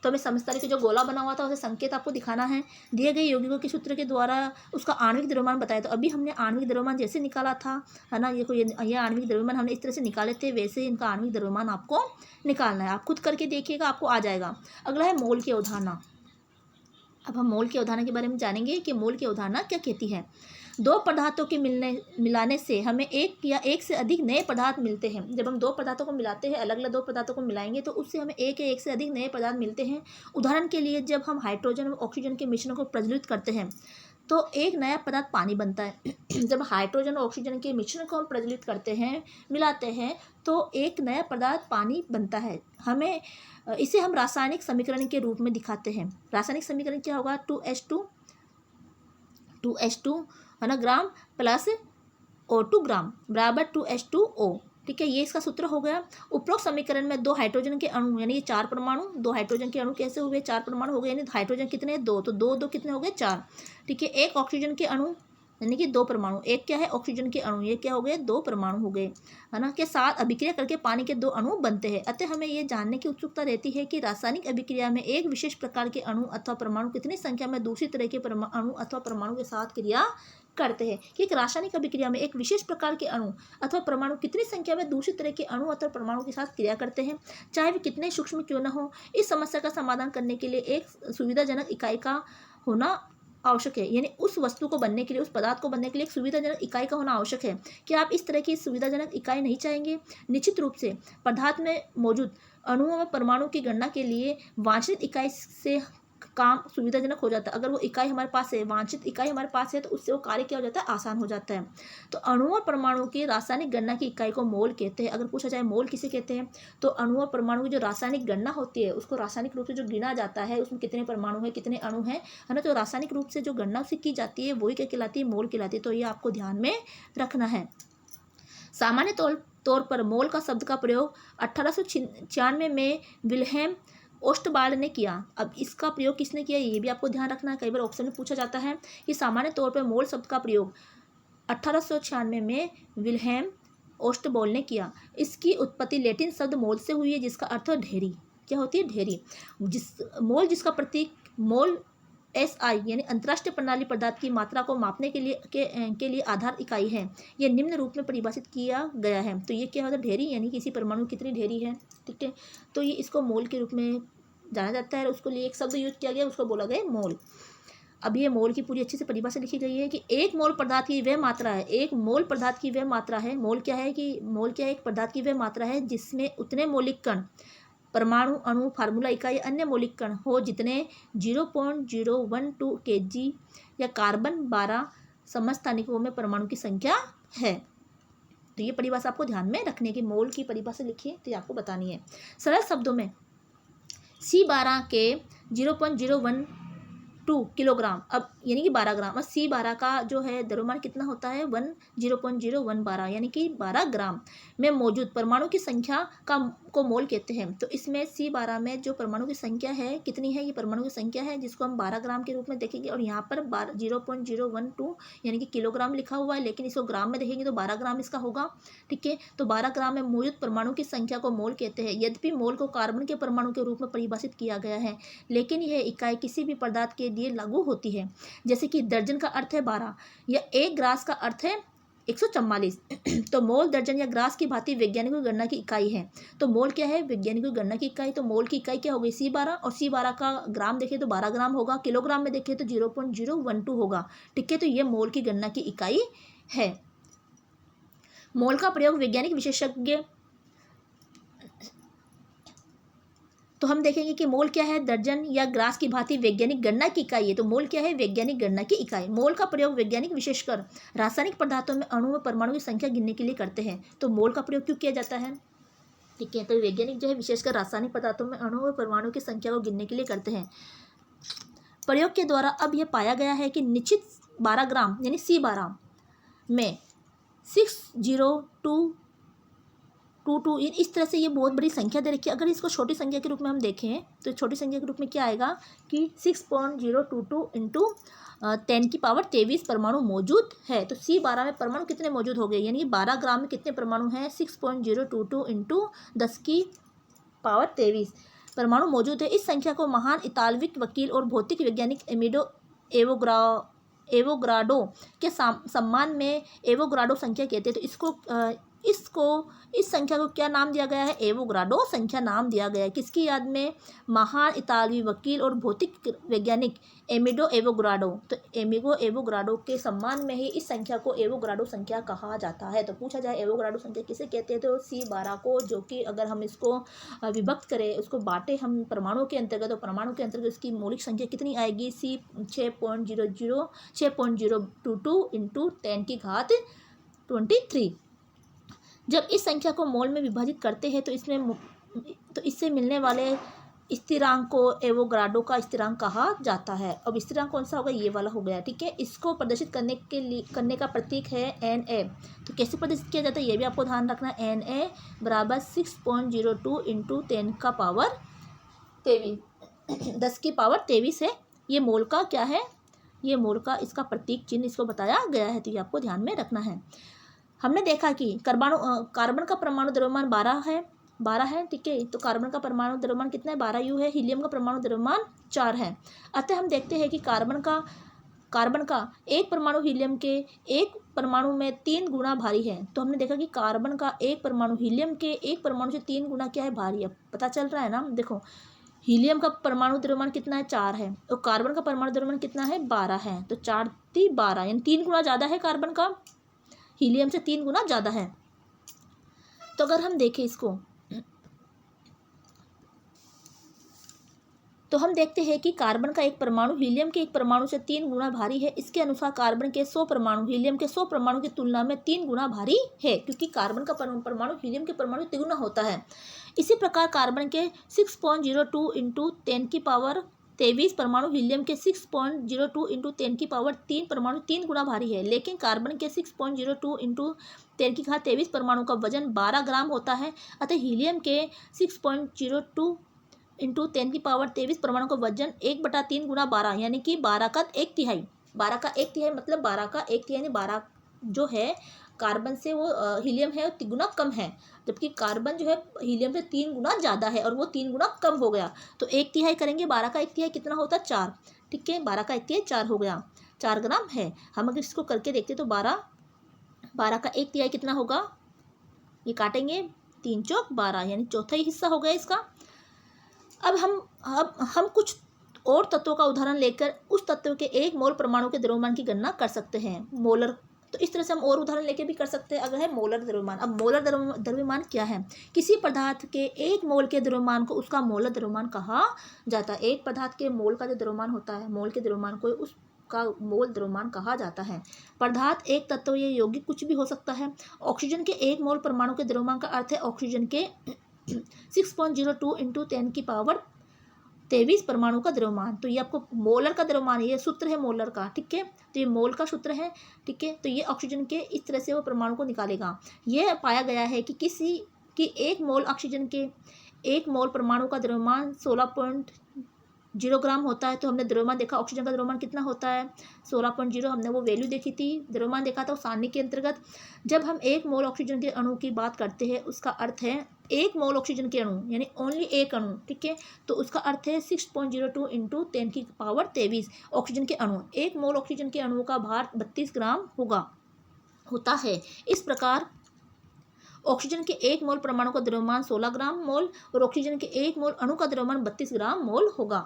तो हमें समस्थानिक जो गोला बना हुआ था उसे संकेत आपको दिखाना है। दिए गए यौगिकों के सूत्र के द्वारा उसका आणविक द्रव्यमान बताया। तो अभी हमने आणविक द्रव्यमान जैसे निकाला था, है ना, ये आणविक द्रव्यमान हमने इस तरह से निकाले थे, वैसे ही इनका आणविक द्रव्यमान आपको निकालना है। आप खुद करके देखिएगा, आपको आ जाएगा। अगला है मोल की अवधारणा। अब हम मोल की अवधारणा के बारे में जानेंगे कि मोल की अवधारणा क्या कहती है। 2 पदार्थों के मिलाने से हमें एक या एक से अधिक नए पदार्थ मिलते हैं। जब हम 2 पदार्थों को मिलाते हैं, अलग अलग 2 पदार्थों को मिलाएंगे तो उससे हमें एक या एक से अधिक नए पदार्थ मिलते हैं। उदाहरण के लिए जब हम हाइड्रोजन और ऑक्सीजन के मिश्रण को प्रज्वलित करते हैं तो एक नया पदार्थ पानी बनता है। जब हाइड्रोजन और ऑक्सीजन के मिश्रण को हम प्रज्वलित करते हैं, मिलाते हैं, तो एक नया पदार्थ पानी बनता है। इसे हम रासायनिक समीकरण के रूप में दिखाते हैं। रासायनिक समीकरण क्या होगा, 2H2 है ना ग्राम प्लस O2 ग्राम बराबर 2H2O। ठीक है, ये इसका सूत्र हो गया। उपरोक्त समीकरण में 2 हाइड्रोजन के अणु यानी ये 4 परमाणु, 2 हाइड्रोजन के अणु कैसे हुए, 4 परमाणु हो गए, यानी हाइड्रोजन कितने, 2, तो 2 2 कितने हो गए, 4। ठीक है, एक ऑक्सीजन के अणु यानी कि 2 परमाणु, एक क्या है ऑक्सीजन के अणु, ये क्या हो गए 2 परमाणु हो गए, है ना, के साथ अभिक्रिया करके पानी के 2 अणु बनते हैं। अतः हमें ये जानने की उत्सुकता रहती है कि रासायनिक अभिक्रिया में एक विशेष प्रकार के अणु अथवा परमाणु कितनी संख्या में दूसरी तरह के अणु अथवा परमाणु के साथ क्रिया करते हैं, कि एक रासायनिक अभिक्रिया में एक विशेष प्रकार के अणु अथवा परमाणु कितनी संख्या में दूसरी तरह के अणु अथवा परमाणु के साथ क्रिया करते हैं, चाहे वे कितने सूक्ष्म क्यों न हो। इस समस्या का समाधान करने के लिए एक सुविधाजनक इकाई का होना आवश्यक है, यानी उस वस्तु को बनने के लिए, उस पदार्थ को बनने के लिए एक सुविधाजनक इकाई का होना आवश्यक है। क्या आप इस तरह की सुविधाजनक इकाई नहीं चाहेंगे? निश्चित रूप से पदार्थ में मौजूद अणुओं में परमाणु की गणना के लिए वांछित इकाई से काम सुविधाजनक हो जाता है। अगर वो इकाई हमारे पास है, वांछित इकाई हमारे पास है, तो उससे वो कार्य क्या हो जाता है, आसान हो जाता है। तो अणु और परमाणु की रासायनिक गणना की इकाई को मोल कहते हैं। अगर पूछा जाए मोल किसे कहते हैं, तो अणु और परमाणु की जो रासायनिक गणना होती है, उसको रासायनिक रूप से जो गिना जाता है, उसमें कितने परमाणु है, कितने अणु है ना, तो रासायनिक रूप से जो गणना उसकी की जाती है वही क्या कहलाती है, मोल कहलाती है। तो ये आपको ध्यान में रखना है। सामान्य तौर पर मोल का शब्द का प्रयोग 1896 में विल्हेम ओस्टबाल्ड ने किया। अब इसका प्रयोग किसने किया, ये भी आपको ध्यान रखना है। कई बार ऑप्शन में पूछा जाता है कि सामान्य तौर पर मोल शब्द का प्रयोग 1896 में विल्हेम ओस्टबाल्ड ने किया। इसकी उत्पत्ति लैटिन शब्द मोल से हुई है, जिसका अर्थ है ढेरी। क्या होती है, ढेरी। जिसका प्रतीक मोल SI यानी अंतर्राष्ट्रीय प्रणाली पदार्थ की मात्रा को मापने के लिए आधार इकाई है। यह निम्न रूप में परिभाषित किया गया है। तो ये क्या होता है, ढेरी, यानी किसी परमाणु कितनी ढेरी है, ठीक है। तो ये इसको मोल के रूप में जाना जाता है। उसको लिए एक शब्द यूज किया गया, उसको बोला गया मोल। अब ये मोल की पूरी अच्छी से परिभाषा लिखी गई है कि एक मोल पदार्थ की वह मात्रा है, एक मोल पदार्थ की वह मात्रा है। मोल क्या है कि मोल क्या है, एक पदार्थ की वह मात्रा है जिसमें उतने मौलिक कण, परमाणु, अणु, फार्मूला इकाई, अन्य मौलिक कण हो जितने 0.012 kg या कार्बन 12 समस्थानिकों में परमाणु की संख्या है। तो ये परिभाषा आपको ध्यान में रखने की, मोल की परिभाषा लिखिए तो ये आपको बतानी है। सरल शब्दों में C12 के 0.012 किलोग्राम, अब यानी कि 12 ग्राम, और C12 का जो है द्रव्यमान कितना होता है, 0.0112 यानी कि 12 ग्राम में मौजूद परमाणु की संख्या को मोल कहते हैं। तो इसमें C12 में जो परमाणु की संख्या है कितनी है, ये परमाणु की संख्या है जिसको हम 12 ग्राम के रूप में देखेंगे। और यहाँ पर 0.012 यानी कि किलोग्राम लिखा हुआ है, लेकिन इसको ग्राम में देखेंगे तो 12 ग्राम इसका होगा, ठीक है। तो 12 ग्राम में मौजूद परमाणु की संख्या को मोल कहते हैं। यद्यपि मोल को कार्बन के परमाणु के रूप में परिभाषित किया गया है, लेकिन यह इकाई किसी भी पदार्थ के लिए लागू होती है। जैसे कि दर्जन का अर्थ है 12 या एक ग्रास का अर्थ है 144। तो मोल दर्जन या ग्रास की भांति वैज्ञानिकों की गणना की इकाई है। तो मोल क्या है, वैज्ञानिकों की गणना की इकाई। तो मोल की इकाई क्या हो गई, C12, और C12 का ग्राम देखें तो 12 ग्राम होगा, किलोग्राम में देखें तो 0.012 होगा, ठीक है। तो ये मोल की गणना की इकाई है। मोल का प्रयोग वैज्ञानिक विशेषज्ञ, तो हम देखेंगे कि मोल क्या है, दर्जन या ग्रास की भांति वैज्ञानिक गणना की इकाई है। तो मोल क्या है, वैज्ञानिक गणना की इकाई। मोल का प्रयोग वैज्ञानिक विशेषकर रासायनिक पदार्थों में अणु व परमाणु की संख्या गिनने के लिए करते हैं। तो मोल का प्रयोग क्यों किया जाता है, ठीक है। तो वैज्ञानिक जो है विशेषकर रासायनिक पदार्थों में अणु व परमाणु की संख्या को गिनने के लिए करते हैं। प्रयोग के द्वारा अब यह पाया गया है कि निश्चित 12 ग्राम यानी C12 में 60222, इस तरह से ये बहुत बड़ी संख्या दे रखी है। अगर इसको छोटी संख्या के रूप में हम देखें तो छोटी संख्या के रूप में क्या आएगा कि 6.022 इंटू 10⁻23 परमाणु मौजूद है। तो C12 में परमाणु कितने मौजूद हो गए, यानी कि 12 ग्राम में कितने परमाणु हैं, 6.022 इंटू 10⁻23 परमाणु मौजूद है। इस संख्या को महान इतालवी वकील और भौतिक वैज्ञानिक एमिडो एवोग्राडो के सम्मान में एवोग्राडो संख्या कहते हैं। तो इस संख्या को क्या नाम दिया गया है, एवोग्राडो संख्या नाम दिया गया है। किसकी याद में, महान इतालवी वकील और भौतिक वैज्ञानिक एमिडो एवोग्राडो। तो एमिगो एवोग्राडो के सम्मान में ही इस संख्या को एवोग्राडो संख्या कहा जाता है। तो पूछा जाए एवोग्राडो संख्या किसे कहते हैं, तो C12 को, जो कि अगर हम इसको विभक्त करें, उसको बांटे हम परमाणु के अंतर्गत, तो परमाणु के अंतर्गत इसकी मौलिक संख्या कितनी आएगी, 6.022 इंटू 10⁻23। जब इस संख्या को मोल में विभाजित करते हैं तो इससे मिलने वाले स्थिरांक को एवोग्राडो का स्थिरांक कहा जाता है। अब स्थिरांक कौन सा होगा, ये वाला हो गया, ठीक है। इसको प्रदर्शित करने का प्रतीक है Na। तो कैसे प्रदर्शित किया जाता है ये भी आपको ध्यान रखना है। Na बराबर 6.02 इंटू 10⁻23 है। ये मोल का क्या है, ये मोल का इसका प्रतीक चिन्ह इसको बताया गया है, तो ये आपको ध्यान में रखना है। हमने देखा कि कार्बन का परमाणु द्रव्यमान 12 है, ठीक है। तो कार्बन का परमाणु द्रव्यमान कितना है, 12 U है। हीलियम का परमाणु द्रव्यमान 4 है। अतः हम देखते हैं कि कार्बन का एक परमाणु हीलियम के एक परमाणु में 3 गुना भारी है। तो हमने देखा कि कार्बन का एक परमाणु हीलियम के एक परमाणु से 3 गुना क्या है, भारी है। पता चल रहा है ना। देखो हीलियम का परमाणु द्रव्यमान कितना है, 4 है, और कार्बन का परमाणु द्रव्यमान कितना है, 12 है। तो 4 3 12 यानी 3 गुना ज़्यादा है कार्बन का, हीलियम से 3 गुना ज़्यादा है। तो अगर हम देखें इसको, तो हम देखते हैं कि कार्बन का एक परमाणु हीलियम के एक परमाणु से 3 गुना भारी है। इसके अनुसार कार्बन के 100 परमाणु हीलियम के 100 परमाणु की तुलना में 3 गुना भारी है, क्योंकि कार्बन का परमाणु हीलियम के परमाणु तिगुना होता है। इसी प्रकार कार्बन के 6.02 इंटू 10 की पावर 23 परमाणु हीलियम के 6.02 इंटू 10 की पावर 3 परमाणु 3 गुना भारी है। लेकिन कार्बन के 6.02 इंटू 10 की घात 23 परमाणु का वजन 12 ग्राम होता है। अतः हीलियम के 6.02 इंटू 10 की पावर 23 परमाणु का वजन 1/3 गुना 12 यानी कि 12 का 1/3। 12 का 1/3 मतलब 12 का 1/3 यानी 12 जो है कार्बन से वो हीलियम है 3 गुना कम है, जबकि कार्बन जो है हीलियम से 3 गुना ज़्यादा है और वो 3 गुना कम हो गया। तो 1/3 करेंगे, 12 का 1/3 कितना होता है, 4। ठीक है, 12 का 1/3 4 हो गया, 4 ग्राम है। हम अगर इसको करके देखते तो 12 का 1/3 कितना होगा, ये काटेंगे 3 चौक 12 यानी चौथा ही हिस्सा हो गया इसका। अब हम कुछ और तत्वों का उदाहरण लेकर उस तत्व के 1 मोल परमाणु के द्रव्यमान की गणना कर सकते हैं। मोलर, तो इस तरह से हम और उदाहरण लेके भी कर सकते हैं। अगर है मोलर द्रव्यमान। अब मोलर द्रव्यमान क्या है, किसी पदार्थ के 1 मोल के द्रव्यमान को उसका मोलर द्रव्यमान कहा जाता है। एक पदार्थ के मोल का जो द्रव्यमान होता है, मोल के द्रव्यमान को उसका मोल द्रव्यमान कहा जाता है। पदार्थ, एक तत्व या यौगिक कुछ भी हो सकता है। ऑक्सीजन के 1 मोल परमाणु के द्रव्यमान का अर्थ है ऑक्सीजन के 6.02 इंटू 10 की पावर 23 परमाणु का द्रव्यमान। तो ये आपको मोलर का द्रव्यमान, ये सूत्र है मोलर का, ठीक है। तो ये मोल का सूत्र है, ठीक है। तो ये ऑक्सीजन के इस तरह से वो परमाणु को निकालेगा। यह पाया गया है कि किसी की 1 मोल ऑक्सीजन के 1 मोल परमाणु का द्रव्यमान 16.0 ग्राम होता है। तो हमने द्रव्यमान देखा, ऑक्सीजन का द्रव्यमान कितना होता है, 16.0। हमने वो वैल्यू देखी थी, द्रव्यमान देखा था सारणी के अंतर्गत। जब हम 1 मोल ऑक्सीजन के अणु की बात करते हैं, उसका अर्थ है 1 मोल ऑक्सीजन के अणु यानी ओनली एक अणु, ठीक है। तो उसका अर्थ है 6.02 इंटू 10 की पावर 23 ऑक्सीजन के अणु। 1 मोल ऑक्सीजन के अणु का भार 32 ग्राम होता है। इस प्रकार ऑक्सीजन के 1 मोल परमाणु का द्रव्यमान 16 ग्राम मोल और ऑक्सीजन के 1 मोल अणु का द्रव्यमान 32 ग्राम मोल होगा।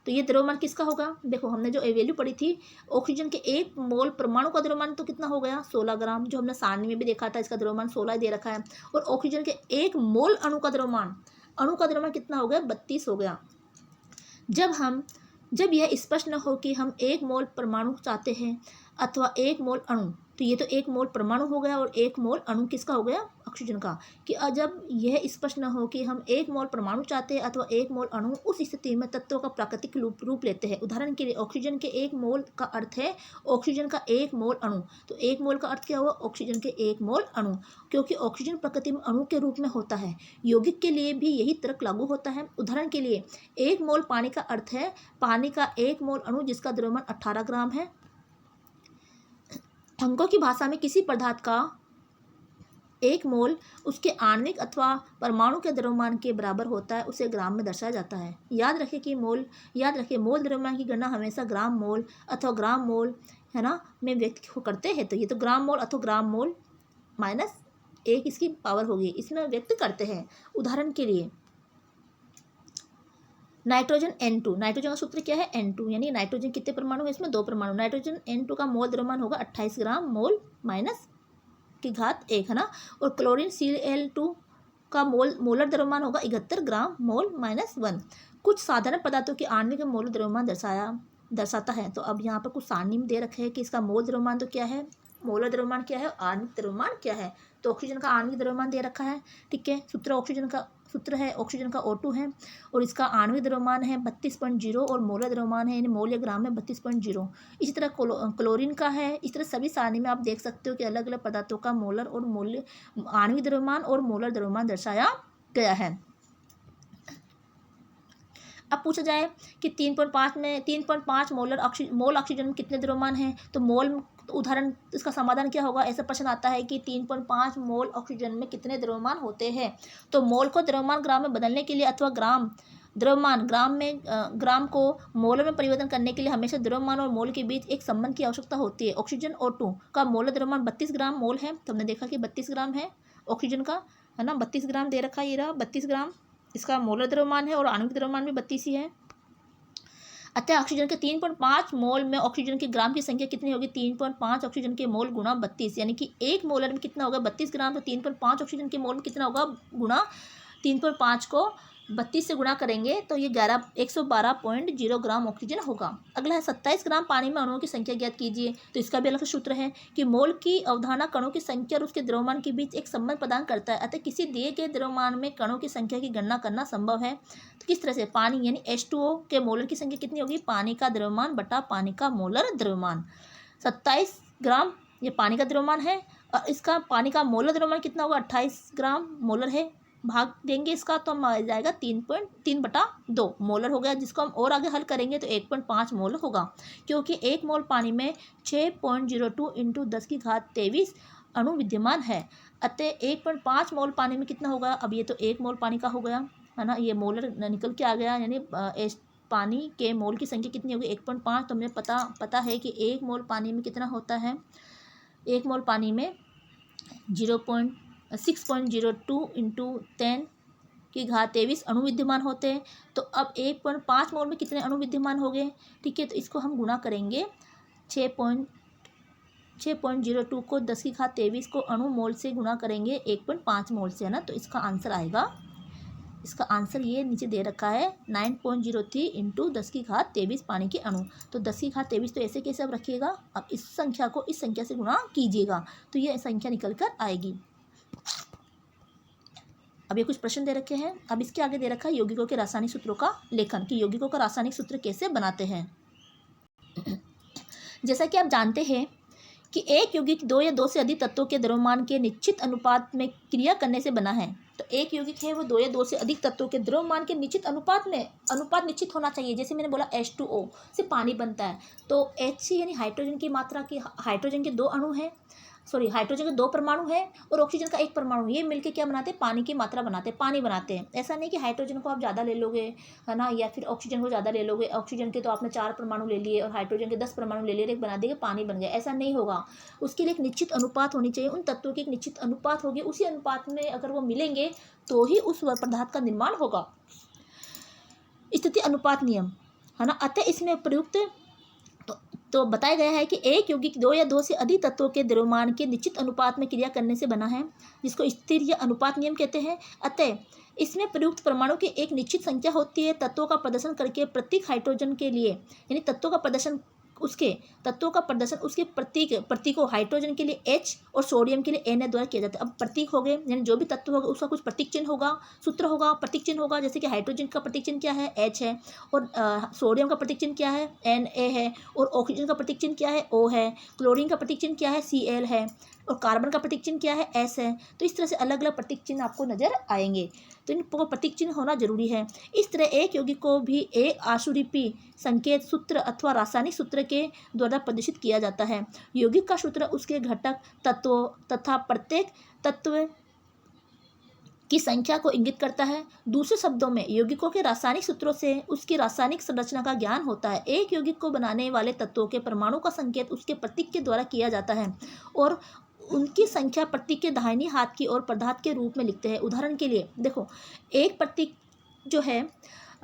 तो ये द्रव्यमान किसका होगा, देखो हमने जो वैल्यू पढ़ी थी, ऑक्सीजन के 1 मोल परमाणु का द्रव्यमान तो कितना हो गया, 16 ग्राम, जो हमने सारणी में भी देखा था, इसका द्रव्यमान 16 दे रखा है। और ऑक्सीजन के 1 मोल अणु का द्रव्यमान कितना हो गया, 32 हो गया। जब यह स्पष्ट न हो कि हम 1 मोल परमाणु चाहते हैं अथवा 1 मोल अणु, तो ये तो 1 मोल परमाणु हो गया और 1 मोल अणु किसका हो गया, ऑक्सीजन का। कि जब यह स्पष्ट न हो कि हम 1 मोल परमाणु चाहते हैं अथवा 1 मोल अणु, उस स्थिति में तत्वों का प्राकृतिक रूप लेते हैं। उदाहरण के लिए ऑक्सीजन के 1 मोल का अर्थ है ऑक्सीजन का 1 मोल अणु। तो 1 मोल का अर्थ क्या हुआ, ऑक्सीजन के 1 मोल अणु, क्योंकि ऑक्सीजन प्रकृति में अणु के रूप में होता है। यौगिक के लिए भी यही तर्क लागू होता है। उदाहरण के लिए 1 मोल पानी का अर्थ है पानी का 1 मोल अणु जिसका द्रव्यमान 18 ग्राम है। अंकों की भाषा में किसी पदार्थ का 1 मोल उसके आणविक अथवा परमाणु के द्रव्यमान के बराबर होता है, उसे ग्राम में दर्शाया जाता है। याद रखें मोल द्रव्यमान की गणना हमेशा ग्राम मोल अथवा ग्राम मोल है ना में व्यक्त करते हैं। तो ये तो ग्राम मोल अथवा ग्राम मोल -1 इसकी पावर होगी, इसमें व्यक्त करते हैं। उदाहरण के लिए नाइट्रोजन N2, नाइट्रोजन का सूत्र क्या है, N2, यानी नाइट्रोजन कितने परमाणु है, इसमें 2 परमाणु। नाइट्रोजन N2 का मोल द्रव्यमान होगा 28 ग्राम मोल -1 है ना। और क्लोरीन Cl2 का मोलर द्रव्यमान होगा 71 ग्राम मोल -1। कुछ साधारण पदार्थों के आणविक मोल द्रव्यमान दर्शाता है। तो अब यहाँ पर कुछ सारणी में दे रखे हैं कि इसका मोल द्रव्यमान तो क्या है, मोलर द्रव्यमान क्या है, आणविक द्रव्यमान क्या है। तो ऑक्सीजन का आणविक द्रव्यमान दे रखा है, ठीक है। सूत्र है ऑक्सीजन का O2 है और इसका आणविक द्रव्यमान है 32.0 और मोलर द्रव्यमान है यानी मोल या ग्राम में 32.0। इसी तरह क्लोरीन का है। इस तरह सभी सारणी में आप देख सकते हो कि अलग अलग पदार्थों का मोलर और आणविक द्रव्यमान और मोलर द्रव्यमान दर्शाया गया है। अब पूछा जाए कि 3.5 में 3.5 मोल ऑक्सीजन में कितने द्रव्यमान हैं, तो मोल उदाहरण इसका समाधान क्या होगा। ऐसा प्रश्न आता है कि 3.5 मोल ऑक्सीजन में कितने द्रव्यमान होते हैं। तो मोल को द्रव्यमान ग्राम में बदलने के लिए अथवा द्रव्यमान ग्राम को मोल में परिवर्तन करने के लिए हमेशा द्रव्यमान और मोल के बीच एक संबंध की आवश्यकता होती है। ऑक्सीजन O2 का मोल द्रव्यमान 32 ग्राम मोल है, तो हमने देखा कि 32 ग्राम है ऑक्सीजन का, है ना। 32 ग्राम दे रखा है, ये रहा 32 ग्राम इसका मोलर द्रव्यमान है और आणविक द्रव्यमान भी 32 ही है। अतः ऑक्सीजन के 3.5 मोल में ऑक्सीजन के ग्राम की संख्या कितनी होगी, 3.5 ऑक्सीजन के मोल गुणा 32, यानी कि एक मोलर में कितना होगा 32 ग्राम, तो 3.5 ऑक्सीजन के मोल में कितना होगा गुणा 3.5 को 32 से गुणा करेंगे तो ये 112.0 ग्राम ऑक्सीजन होगा। अगला है 27 ग्राम पानी में अणुओं की संख्या ज्ञात कीजिए। तो इसका भी अलग से सूत्र है कि मोल की अवधारणा कणों की संख्या और उसके द्रव्यमान के बीच एक संबंध प्रदान करता है। अतः किसी दिए गए द्रव्यमान में कणों की संख्या की गणना करना संभव है। तो किस तरह से, पानी यानी H2O के मोलर की संख्या कितनी होगी, पानी का द्रव्यमान बटा पानी का मोलर द्रव्यमान। 27 ग्राम ये पानी का द्रव्यमान है और इसका पानी का मोलर द्रव्यमान कितना होगा, 28 ग्राम मोलर है। भाग देंगे इसका तो हम आ जाएगा 3.3/2 मोलर हो गया, जिसको हम और आगे हल करेंगे तो 1.5 मोल होगा, क्योंकि एक मोल पानी में 6.02 × 10⁻23 अणु विद्यमान है। अतः 1.5 मोल पानी में कितना होगा, अब ये तो 1 मोल पानी का हो गया, है ना, ये मोलर निकल के आ गया, यानी पानी के मोल की संख्या कितनी होगी 1.5। तो हमें पता है कि 1 मोल पानी में कितना होता है, 1 मोल पानी में 6.02 × 10⁻23 अणु विद्यमान होते हैं। तो अब 1.5 मोल में कितने अणु विद्यमान हो गए, ठीक है। तो इसको हम गुणा करेंगे 6.02 को 10⁻23 को अणु मोल से गुणा करेंगे 1.5 मोल से, है ना। तो इसका आंसर आएगा, इसका आंसर ये नीचे दे रखा है 9.03 × 10⁻23 पानी के अणु। तो 10⁻23 तो ऐसे कैसे अब रखिएगा, अब इस संख्या को इस संख्या से गुणा कीजिएगा तो ये संख्या निकल कर आएगी। अब ये कुछ प्रश्न दे रखे हैं। अब इसके आगे दे रखा है यौगिकों के रासायनिक सूत्रों का लेखन, कि यौगिकों का रासायनिक सूत्र कैसे बनाते हैं। जैसा कि आप जानते हैं कि एक यौगिक 2 या 2 से अधिक तत्वों के द्रव्यमान के निश्चित अनुपात में क्रिया करने से बना है। तो एक यौगिक है वो 2 या 2 से अधिक तत्वों के द्रव्यमान के निश्चित अनुपात निश्चित होना चाहिए। जैसे मैंने बोला H2O से पानी बनता है, तो H यानी हाइड्रोजन की मात्रा की, हाइड्रोजन के 2 अणु हैं, हाइड्रोजन के 2 परमाणु हैं और ऑक्सीजन का 1 परमाणु, ये मिलके क्या बनाते हैं, पानी की मात्रा बनाते हैं, पानी बनाते हैं। ऐसा नहीं कि हाइड्रोजन को आप ज़्यादा ले लोगे, है ना, या फिर ऑक्सीजन को ज़्यादा ले लोगे, ऑक्सीजन के तो आपने 4 परमाणु ले लिए और हाइड्रोजन के 10 परमाणु ले लिए, एक बना देंगे पानी बन गया, ऐसा नहीं होगा। उसके लिए एक निश्चित अनुपात होनी चाहिए, उन तत्वों की एक निश्चित अनुपात होगी, उसी अनुपात में अगर वो मिलेंगे तो ही उस पदार्थ का निर्माण होगा। स्थिति अनुपात नियम, है ना। अतः इसमें प्रयुक्त तो बताया गया है कि एक यौगिक 2 या 2 से अधिक तत्वों के द्रव्यमान के निश्चित अनुपात में क्रिया करने से बना है, जिसको स्थिर या अनुपात नियम कहते हैं। अतः इसमें प्रयुक्त परमाणु की एक निश्चित संख्या होती है। तत्वों का प्रदर्शन करके प्रत्येक हाइड्रोजन के लिए, यानी तत्वों का प्रदर्शन उसके प्रतीकों हाइड्रोजन के लिए H और सोडियम के लिए Na द्वारा किया जाता है। अब प्रतीक हो गए, यानी जो भी तत्व होगा उसका कुछ प्रतीक चिन्ह होगा, सूत्र होगा, प्रतीक चिन्ह होगा। जैसे कि हाइड्रोजन का प्रतीक चिन्ह क्या है, H है, और सोडियम का प्रतीक चिन्ह क्या है, Na है, और ऑक्सीजन का प्रतीक चिन्ह क्या है, O है, क्लोरीन का प्रतीक चिन्ह क्या है, Cl है, और कार्बन का प्रतीक चिन्ह क्या है, S है। तो इस तरह से अलग अलग प्रतीक चिन्ह आपको नजर आएंगे, तो इनको प्रतीक चिन्ह होना जरूरी है। इस तरह एक यौगिक को भी एक आशुरूपी संकेत सूत्र अथवा रासायनिक सूत्र के द्वारा प्रदर्शित किया जाता है। यौगिक का सूत्र उसके घटक तत्वों तथा प्रत्येक तत्व की संख्या को इंगित करता है। दूसरे शब्दों में यौगिकों के रासायनिक सूत्रों से उसकी रासायनिक संरचना का ज्ञान होता है। एक यौगिक को बनाने वाले तत्वों के परमाणु का संकेत उसके प्रतीक के द्वारा किया जाता है और उनकी संख्या प्रतीक के दाहिनी हाथ की ओर पदार्थ के रूप में लिखते हैं। उदाहरण के लिए देखो, एक प्रतीक जो है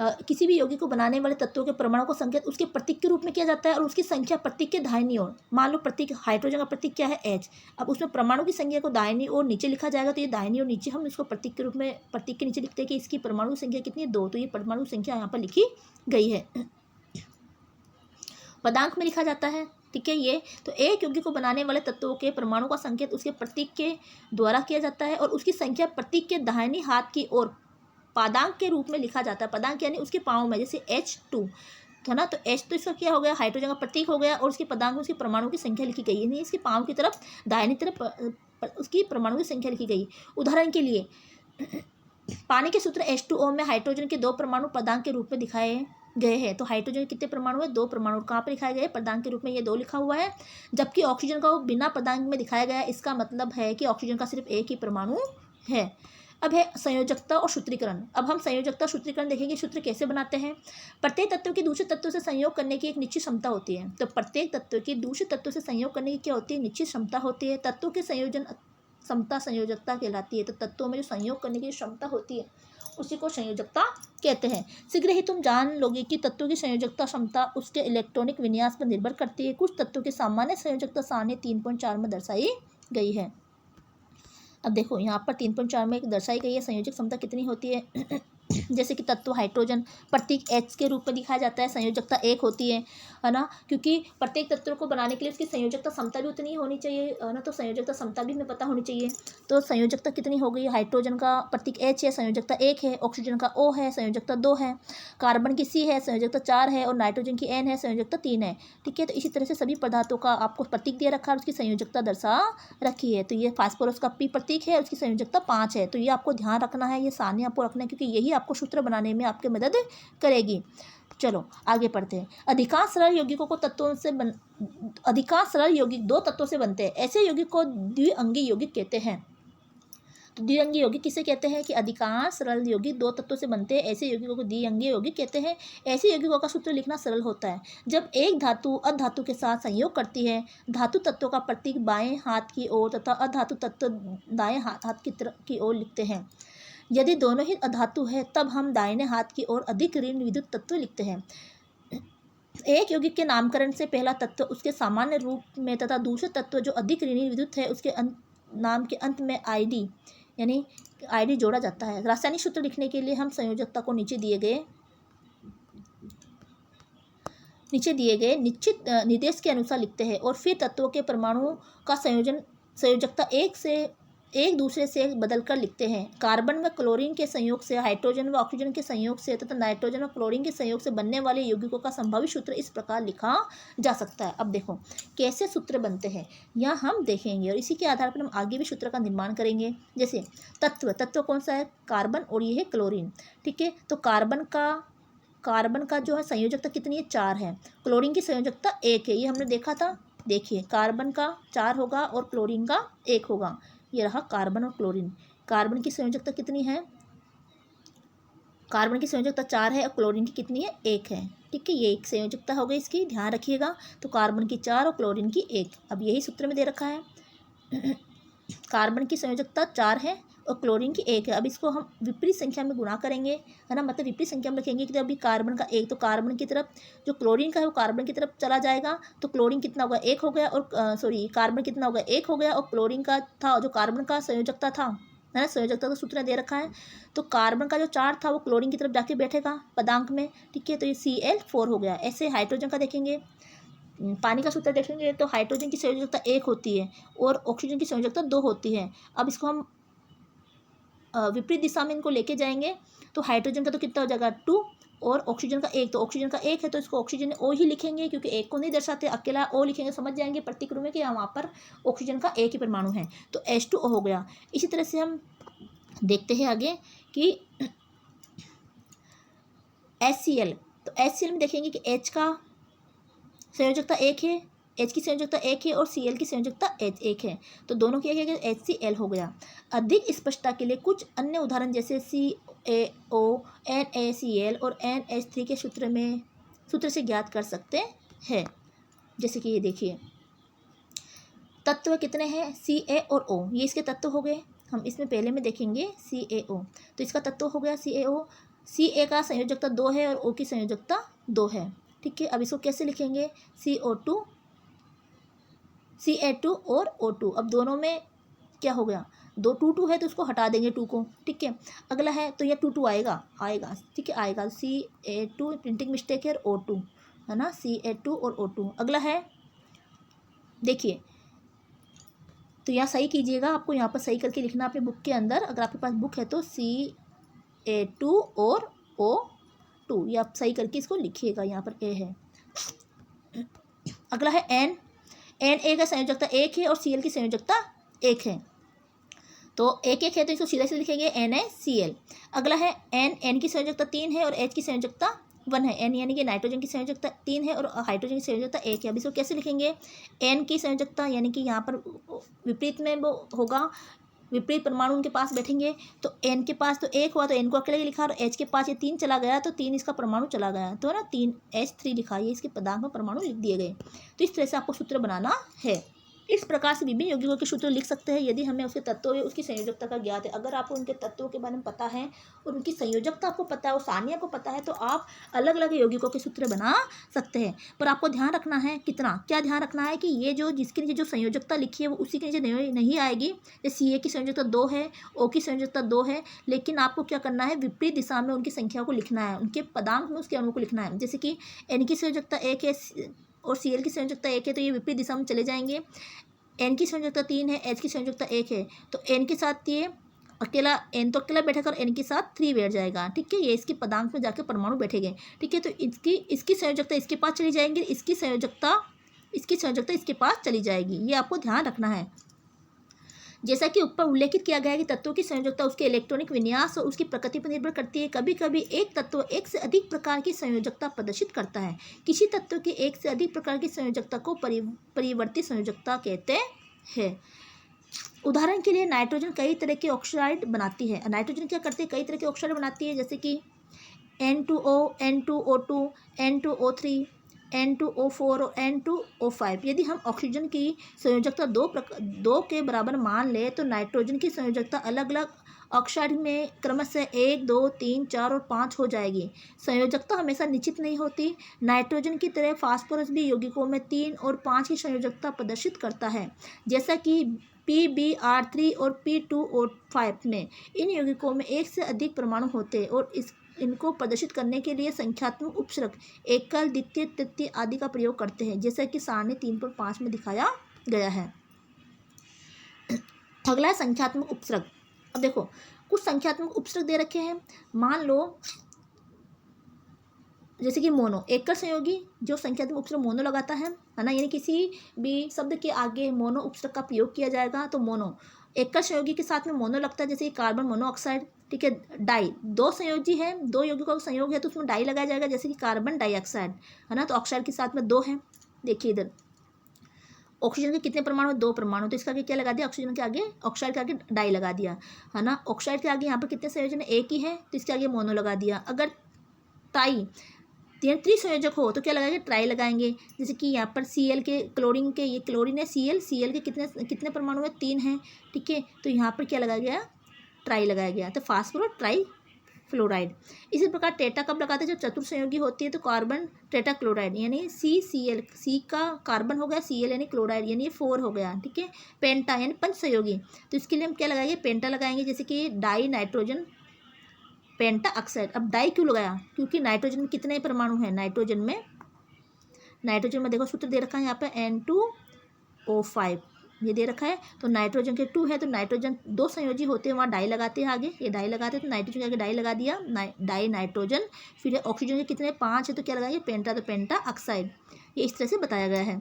किसी भी यौगिक को बनाने वाले तत्वों के परमाणु को संकेत उसके प्रतीक के रूप में किया जाता है और उसकी संख्या प्रतीक के दाहिनी ओर। मान लो प्रतीक हाइड्रोजन का प्रतीक क्या है, H। अब उसमें परमाणु की संख्या को दाहिनी ओर नीचे लिखा जाएगा, तो ये दाहिनी ओर नीचे हम इसको प्रतीक के रूप में, प्रतीक के नीचे लिखते हैं कि इसकी परमाणु संख्या कितनी है, 2। तो ये परमाणु संख्या यहाँ पर लिखी गई है, पदांक में लिखा जाता है, ठीक है। ये तो एक यौगिक को बनाने वाले तत्वों के परमाणु का संकेत उसके प्रतीक के द्वारा किया जाता है और उसकी संख्या प्रतीक के दाहिनी हाथ की ओर पदांक के रूप में लिखा जाता है। पदांक यानी उसके पाँव में, जैसे H2 है ना, तो H तो इसका क्या हो गया, हाइड्रोजन का प्रतीक हो गया, और उसके पदांक में उसके परमाणु की संख्या लिखी गई है, यानी इसके पाँव की तरफ दाहिनी तरफ उसकी परमाणु की संख्या लिखी गई। उदाहरण के लिए पानी के सूत्र H2O में हाइड्रोजन के 2 परमाणु पदार्थ के रूप में दिखाए गए हैं। तो हाइड्रोजन के कितने परमाणु है? 2 परमाणु। कहाँ पर दिखाए गए? पदार्थ के रूप में, ये 2 लिखा हुआ है। जबकि ऑक्सीजन का बिना पदार्थ में दिखाया गया है। इसका मतलब है कि ऑक्सीजन का सिर्फ एक ही परमाणु है। अब है संयोजकता और सूत्रीकरण। अब हम संयोजकता सूत्रीकरण देखेंगे, सूत्र कैसे बनाते हैं। प्रत्येक तत्व की दूसरे तत्व से संयोग करने की एक निश्चित क्षमता होती है। तो प्रत्येक तत्व की दूसरे तत्व से संयोग करने की क्या होती है? निश्चित क्षमता होती है। तत्वों के संयोजन क्षमता संयोजकता कहलाती है। तो तत्वों में जो संयोग करने की क्षमता होती है उसी को संयोजकता कहते हैं। शीघ्र ही तुम जान लोगे कि तत्वों की संयोजकता क्षमता उसके इलेक्ट्रॉनिक विन्यास पर निर्भर करती है। कुछ तत्वों की सामान्य संयोजकता सारणी 3.4 में दर्शाई गई है। अब देखो यहाँ पर 3.4 में दर्शाई गई है संयोजक क्षमता कितनी होती है। जैसे कि तत्व हाइड्रोजन प्रतीक H के रूप में दिखाया जाता है, संयोजकता 1 होती है ना, क्योंकि प्रत्येक तत्व को बनाने के लिए उसकी संयोजकता क्षमता भी उतनी ही होनी चाहिए, है ना। तो संयोजकता क्षमता भी हमें पता होनी चाहिए। तो संयोजकता कितनी हो गई? हाइड्रोजन का प्रतीक H है, संयोजकता 1 है। ऑक्सीजन का O है, संयोजकता 2 है। कार्बन की C है, संयोजकता 4 है। और नाइट्रोजन की N है, संयोजकता 3 है। ठीक है, तो इसी तरह से सभी पदार्थों का आपको प्रतीक दिया रखा है, उसकी संयोजकता दर्शा रखी है। तो ये फास्फोरस का P प्रतीक है, उसकी संयोजकता 5 है। तो ये आपको ध्यान रखना है, ये सारणी आपको रखना है, क्योंकि यही आपको सूत्र बनाने में आपकी मदद करेगी। चलो आगे पढ़ते हैं। अधिकांश सरल यौगिकों को अधिकांश सरल यौगिक 2 तत्वों से बनते हैं। ऐसे यौगिक को द्विअंगी यौगिक कहते हैं। तो द्विअंगी यौगिक किसे कहते हैं? कि अधिकांश सरल यौगिक 2 तत्वों से बनते हैं, ऐसे यौगिकों को द्विअंगी यौगिक कहते हैं। ऐसे यौगिकों का सूत्र लिखना सरल होता है। जब एक धातु अधातु के साथ संयोग करती है, धातु तत्वों का प्रतीक बाएं हाथ की ओर तथा अधातु तत्व दाएं हाथ की ओर लिखते हैं। यदि दोनों ही अधातु है तब हम दाहिने हाथ की ओर अधिक ऋण विद्युत तत्व लिखते हैं। एक यौगिक के नामकरण से पहला तत्व उसके सामान्य रूप में तथा दूसरे तत्व जो अधिक ऋणी विद्युत है उसके नाम के अंत में आईडी यानी आईडी जोड़ा जाता है। रासायनिक सूत्र लिखने के लिए हम संयोजकता को नीचे दिए गए निश्चित निर्देश के अनुसार लिखते हैं और फिर तत्वों के परमाणुओं का संयोजकता एक दूसरे से बदलकर लिखते हैं। कार्बन व क्लोरीन के संयोग से, हाइड्रोजन व ऑक्सीजन के संयोग से तथा नाइट्रोजन व क्लोरीन के संयोग से बनने वाले यौगिकों का संभावित सूत्र इस प्रकार लिखा जा सकता है। अब देखो कैसे सूत्र बनते हैं यह हम देखेंगे और इसी के आधार पर हम आगे भी सूत्र का निर्माण करेंगे। जैसे तत्व कौन सा है? कार्बन, और ये है क्लोरीन। ठीक है, तो कार्बन का जो है संयोजकता कितनी है? 4 है। क्लोरीन की संयोजकता 1 है, ये हमने देखा था। देखिए कार्बन का 4 होगा और क्लोरीन का 1 होगा। ये रहा कार्बन और क्लोरीन। कार्बन की संयोजकता कितनी है? कार्बन की संयोजकता 4 है और क्लोरीन की कितनी है? 1 है। ठीक है, ये एक संयोजकता हो गई इसकी, ध्यान रखिएगा। तो कार्बन की 4 और क्लोरीन की 1। अब यही सूत्र में दे रखा है। कार्बन की संयोजकता 4 है और क्लोरीन की 1 है। अब इसको हम विपरीत संख्या में गुणा करेंगे, है ना, मतलब विपरीत संख्या में रखेंगे कि अभी कार्बन का 1, तो कार्बन की तरफ जो क्लोरीन का है वो कार्बन की तरफ चला जाएगा। तो क्लोरीन कितना होगा? 1 हो गया, और कार्बन कितना होगा? 1 हो गया, और क्लोरीन का था जो कार्बन का संयोजकता था, है ना, संयोजकता का सूत्र दे रखा है। तो कार्बन का जो 4 था वो क्लोरीन की तरफ जाके बैठेगा पदांक में। ठीक है, तो ये Cl4 हो गया। ऐसे हाइड्रोजन का देखेंगे, पानी का सूत्र देखेंगे तो हाइड्रोजन की संयोजकता 1 होती है और ऑक्सीजन की संयोजकता 2 होती है। अब इसको हम विपरीत दिशा में इनको लेके जाएंगे तो हाइड्रोजन का तो कितना हो जाएगा? 2 और ऑक्सीजन का 1। तो ऑक्सीजन का 1 है तो इसको ऑक्सीजन O ही लिखेंगे, क्योंकि 1 को नहीं दर्शाते, अकेला O लिखेंगे, समझ जाएंगे प्रतीक रूप में कि वहाँ पर ऑक्सीजन का 1 ही परमाणु है। तो H2O हो गया। इसी तरह से हम देखते हैं आगे कि HCl। तो HCl में देखेंगे कि H का संयोजकता 1 है, H की संयोजकता 1 है और Cl की संयोजकता 1 है। तो दोनों की एक HCl हो गया। अधिक स्पष्टता के लिए कुछ अन्य उदाहरण जैसे CaO, NaCl और NH3 के सूत्र से ज्ञात कर सकते हैं। जैसे कि ये देखिए तत्व कितने हैं? Ca और O, ये इसके तत्व हो गए। हम इसमें पहले में देखेंगे CaO, तो इसका तत्व हो गया CaO। Ca का संयोजकता 2 है और O की संयोजकता 2 है। ठीक है, अब इसको कैसे लिखेंगे? Ca2 और O2। अब दोनों में क्या हो गया? 2 2 है तो उसको हटा देंगे 2 को। ठीक है, अगला है तो यह 2 आएगा। ठीक है, आएगा। Ca2 प्रिंटिंग मिस्टेक है और O2, है ना, Ca2 और O2। अगला है देखिए, तो यहाँ सही कीजिएगा, आपको यहाँ पर सही करके लिखना अपने बुक के अंदर। अगर आपके पास बुक है तो Ca2 और O2, ये आप सही करके इसको लिखिएगा। यहाँ पर A है। अगला है Na का संयोजकता 1 है और Cl की संयोजकता 1 है। तो एक एक है तो इसको सीधा सीधा लिखेंगे NaCl। अगला है N की संयोजकता 3 है और H की संयोजकता 1 है। N यानी कि नाइट्रोजन की संयोजकता 3 है और हाइड्रोजन की संयोजकता 1 है। अब इसको कैसे लिखेंगे? N की संयोजकता यानी कि यहाँ पर विपरीत में वो होगा, विपरीत परमाणु उनके पास बैठेंगे, तो N के पास तो 1 हुआ तो N को अकेले लिखा, और H के पास ये 3 चला गया तो 3 इसका परमाणु चला गया, तो ना 3H3 लिखा, ये इसके पदार्थ में परमाणु लिख दिए गए। तो इस तरह से आपको सूत्र बनाना है। इस प्रकार से विभिन्न यौगिकों के सूत्र लिख सकते हैं यदि हमें उसके तत्वों या उसकी संयोजकता का ज्ञात है। अगर आपको उनके तत्वों के बारे में पता है और उनकी संयोजकता आपको पता है और सारणी आपको पता है तो आप अलग अलग यौगिकों के सूत्र बना सकते हैं। पर आपको ध्यान रखना है, क्या ध्यान रखना है कि ये जो जिसके नीचे जो संयोजकता लिखी है वो उसी के नीचे नहीं आएगी। जैसे CA की संयोजकता 2 है, O की संयोजकता 2 है, लेकिन आपको क्या करना है, विपरीत दिशा में उनकी संख्या को लिखना है, उनके पदार्थ में उसके अणु को लिखना है। जैसे कि N की संयोजकता 1 है और Cl की संयोजकता 1 है तो ये विपरीत दिशा में चले जाएंगे। N की संयोजकता 3 है, H की संयोजकता 1 है, तो N के साथ ये अकेला N तो अकेला बैठेगा और N के साथ 3 बैठ जाएगा। ठीक है, ये इसके पदार्थ में जाकर परमाणु बैठेंगे। ठीक है, तो इसकी संयोजकता इसके पास चली जाएंगी, इसकी संयोजकता इसके पास चली जाएगी। ये आपको ध्यान रखना है। जैसा कि ऊपर उल्लेखित किया गया है कि तत्वों की संयोजकता उसके इलेक्ट्रॉनिक विन्यास और उसकी प्रकृति पर निर्भर करती है। कभी कभी एक तत्व एक से अधिक प्रकार की संयोजकता प्रदर्शित करता है। किसी तत्व की एक से अधिक प्रकार की संयोजकता को परिवर्ती संयोजकता कहते हैं। उदाहरण के लिए नाइट्रोजन कई तरह के ऑक्साइड बनाती है। नाइट्रोजन क्या करती है, कई तरह के ऑक्साइड बनाती है, जैसे कि N2O, N2O2, N2O3, N2O4 और N2O5। यदि हम ऑक्सीजन की संयोजकता 2 के बराबर मान लें तो नाइट्रोजन की संयोजकता अलग अलग ऑक्साइड में क्रमशः 1, 2, 3, 4 और 5 हो जाएगी। संयोजकता हमेशा निश्चित नहीं होती। नाइट्रोजन की तरह फास्फोरस भी यौगिकों में 3 और 5 की संयोजकता प्रदर्शित करता है, जैसा कि PbR3 और P2O5 में। इन यौगिकों में एक से अधिक परमाणु होते हैं और इनको प्रदर्शित करने के लिए संख्यात्मक उपसर्ग एकल, द्वितीय, तृतीय आदि का प्रयोग करते हैं, जैसा कि सारणी 3.5 में दिखाया गया है। अगला है संख्यात्मक उपसर्ग। अब देखो कुछ संख्यात्मक उपसर्ग दे रखे हैं। मान लो जैसे कि मोनो, एकल संयोगी जो संख्यात्मक उपसर्ग मोनो लगाता है ना, यानी किसी भी शब्द के आगे मोनो उपसर्ग का प्रयोग किया जाएगा तो मोनो। एकल संयोगी के साथ में मोनो लगता है, जैसे कि कार्बन मोनोऑक्साइड। ठीक है, डाई, 2 संयोजी है, 2 यौगिकों का संयोग है तो उसमें डाई लगाया जाएगा, जैसे कि कार्बन डाइऑक्साइड है ना, तो ऑक्साइड के साथ में 2 है। देखिए इधर ऑक्सीजन के कितने परमाणु, 2 परमाणु, तो इसका आगे क्या लगा दिया, ऑक्सीजन के आगे, ऑक्साइड के आगे डाई लगा दिया है ना। ऑक्साइड के आगे यहाँ पर कितने संयोजन है, 1 ही है तो इसके आगे मोनो लगा दिया। अगर ट्राई त्रिसंयोजक हो तो क्या लगाएंगे, ट्राई लगाएंगे। जैसे कि यहाँ पर Cl के, क्लोरीन के, ये क्लोरीन है, Cl के कितने परमाणु है, 3 हैं। ठीक है, तो यहाँ पर क्या लगाया गया, ट्राई लगाया गया, तो फास्फोरो ट्राई फ्लोराइड। इसी प्रकार टेटा कब लगाते हैं, जब चतुर्संयोगी होती है तो कार्बन टेटा क्लोराइड, यानी CCl, C का कार्बन हो गया, Cl यानी क्लोराइड, यानी ये 4 हो गया। ठीक है, पेंटा यानी पंचसंयोगी, तो इसके लिए हम क्या लगाएंगे, पेंटा लगाएंगे। जैसे कि डाई नाइट्रोजन पेंटा ऑक्साइड। अब डाई क्यों लगाया, क्योंकि नाइट्रोजन में कितने परमाणु हैं, नाइट्रोजन में देखो सूत्र दे रखा है यहाँ पे N2O5 ये दे रखा है, तो नाइट्रोजन के 2 है तो नाइट्रोजन 2 संयोजी होते हैं, वहाँ डाई लगाते हैं आगे, ये डाई लगाते हैं तो नाइट्रोजन के आगे डाई लगा दिया, डाई नाइट्रोजन। फिर ऑक्सीजन के कितने 5 है तो क्या लगाएंगे, पेंटा, तो पेंटा ऑक्साइड। ये इस तरह से बताया गया है।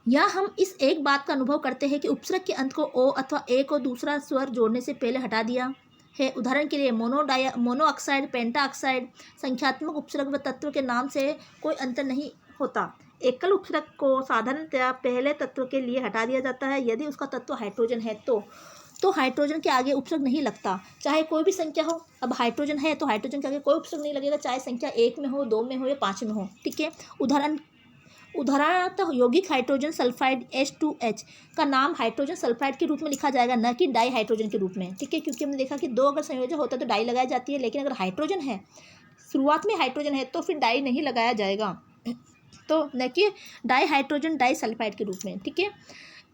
या हम इस एक बात का अनुभव करते हैं कि उपसर्ग के अंत को O अथवा A को दूसरा स्वर जोड़ने से पहले हटा दिया है। उदाहरण के लिए मोनोऑक्साइड, पेंटा ऑक्साइड। संख्यात्मक उपसर्ग व तत्व के नाम से कोई अंतर नहीं होता। एकल उपसर्ग को साधारणतया पहले तत्व के लिए हटा दिया जाता है। यदि उसका तत्व हाइड्रोजन है तो हाइड्रोजन के आगे उपसर्ग नहीं लगता, चाहे कोई भी संख्या हो। अब हाइड्रोजन है तो हाइड्रोजन के आगे कोई उपसर्ग नहीं लगेगा, चाहे संख्या 1 में हो, 2 में हो या 5 में हो। ठीक है, उदाहरणार्थ यौगिक हाइड्रोजन सल्फाइड H2H का नाम हाइड्रोजन सल्फाइड के रूप में लिखा जाएगा, न कि डाई हाइड्रोजन के रूप में। ठीक है, क्योंकि हमने देखा कि 2 अगर संयोजन होता है तो डाई लगाई जाती है, लेकिन अगर हाइड्रोजन है, शुरुआत में हाइड्रोजन है तो फिर डाई नहीं लगाया जाएगा, तो न कि डाई हाइड्रोजन डाई सल्फाइड के रूप में। ठीक है,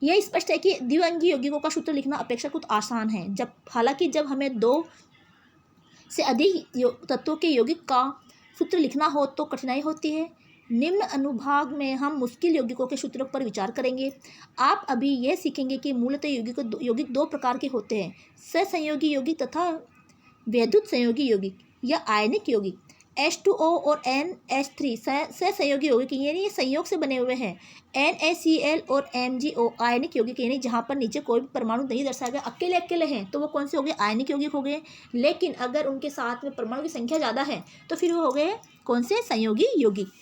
यह स्पष्ट है कि द्विअंगी यौगिकों का सूत्र लिखना अपेक्षाकृत आसान है, हालांकि जब हमें 2 से अधिक तत्वों के यौगिक का सूत्र लिखना हो तो कठिनाई होती है। निम्न अनुभाग में हम मुश्किल यौगिकों के सूत्रों पर विचार करेंगे। आप अभी यह सीखेंगे कि मूलतः यौगिक 2 प्रकार के होते हैं, सहसंयोगी यौगिक तथा वैद्युत संयोगी यौगिक या आयनिक यौगिक। H2O और NH3 से संयोगी यौगिक, यानी ये संयोग से बने हुए हैं। NaCl और MgO आयनिक यौगिक, यानी जहाँ पर नीचे कोई भी परमाणु नहीं दर्शाया गया, अकेले अकेले हैं, तो वो कौन से हो गए? आयनिक यौगिक हो गए। लेकिन अगर उनके साथ में परमाणु की संख्या ज़्यादा है तो फिर वो हो गए कौन से? संयोगी यौगिक।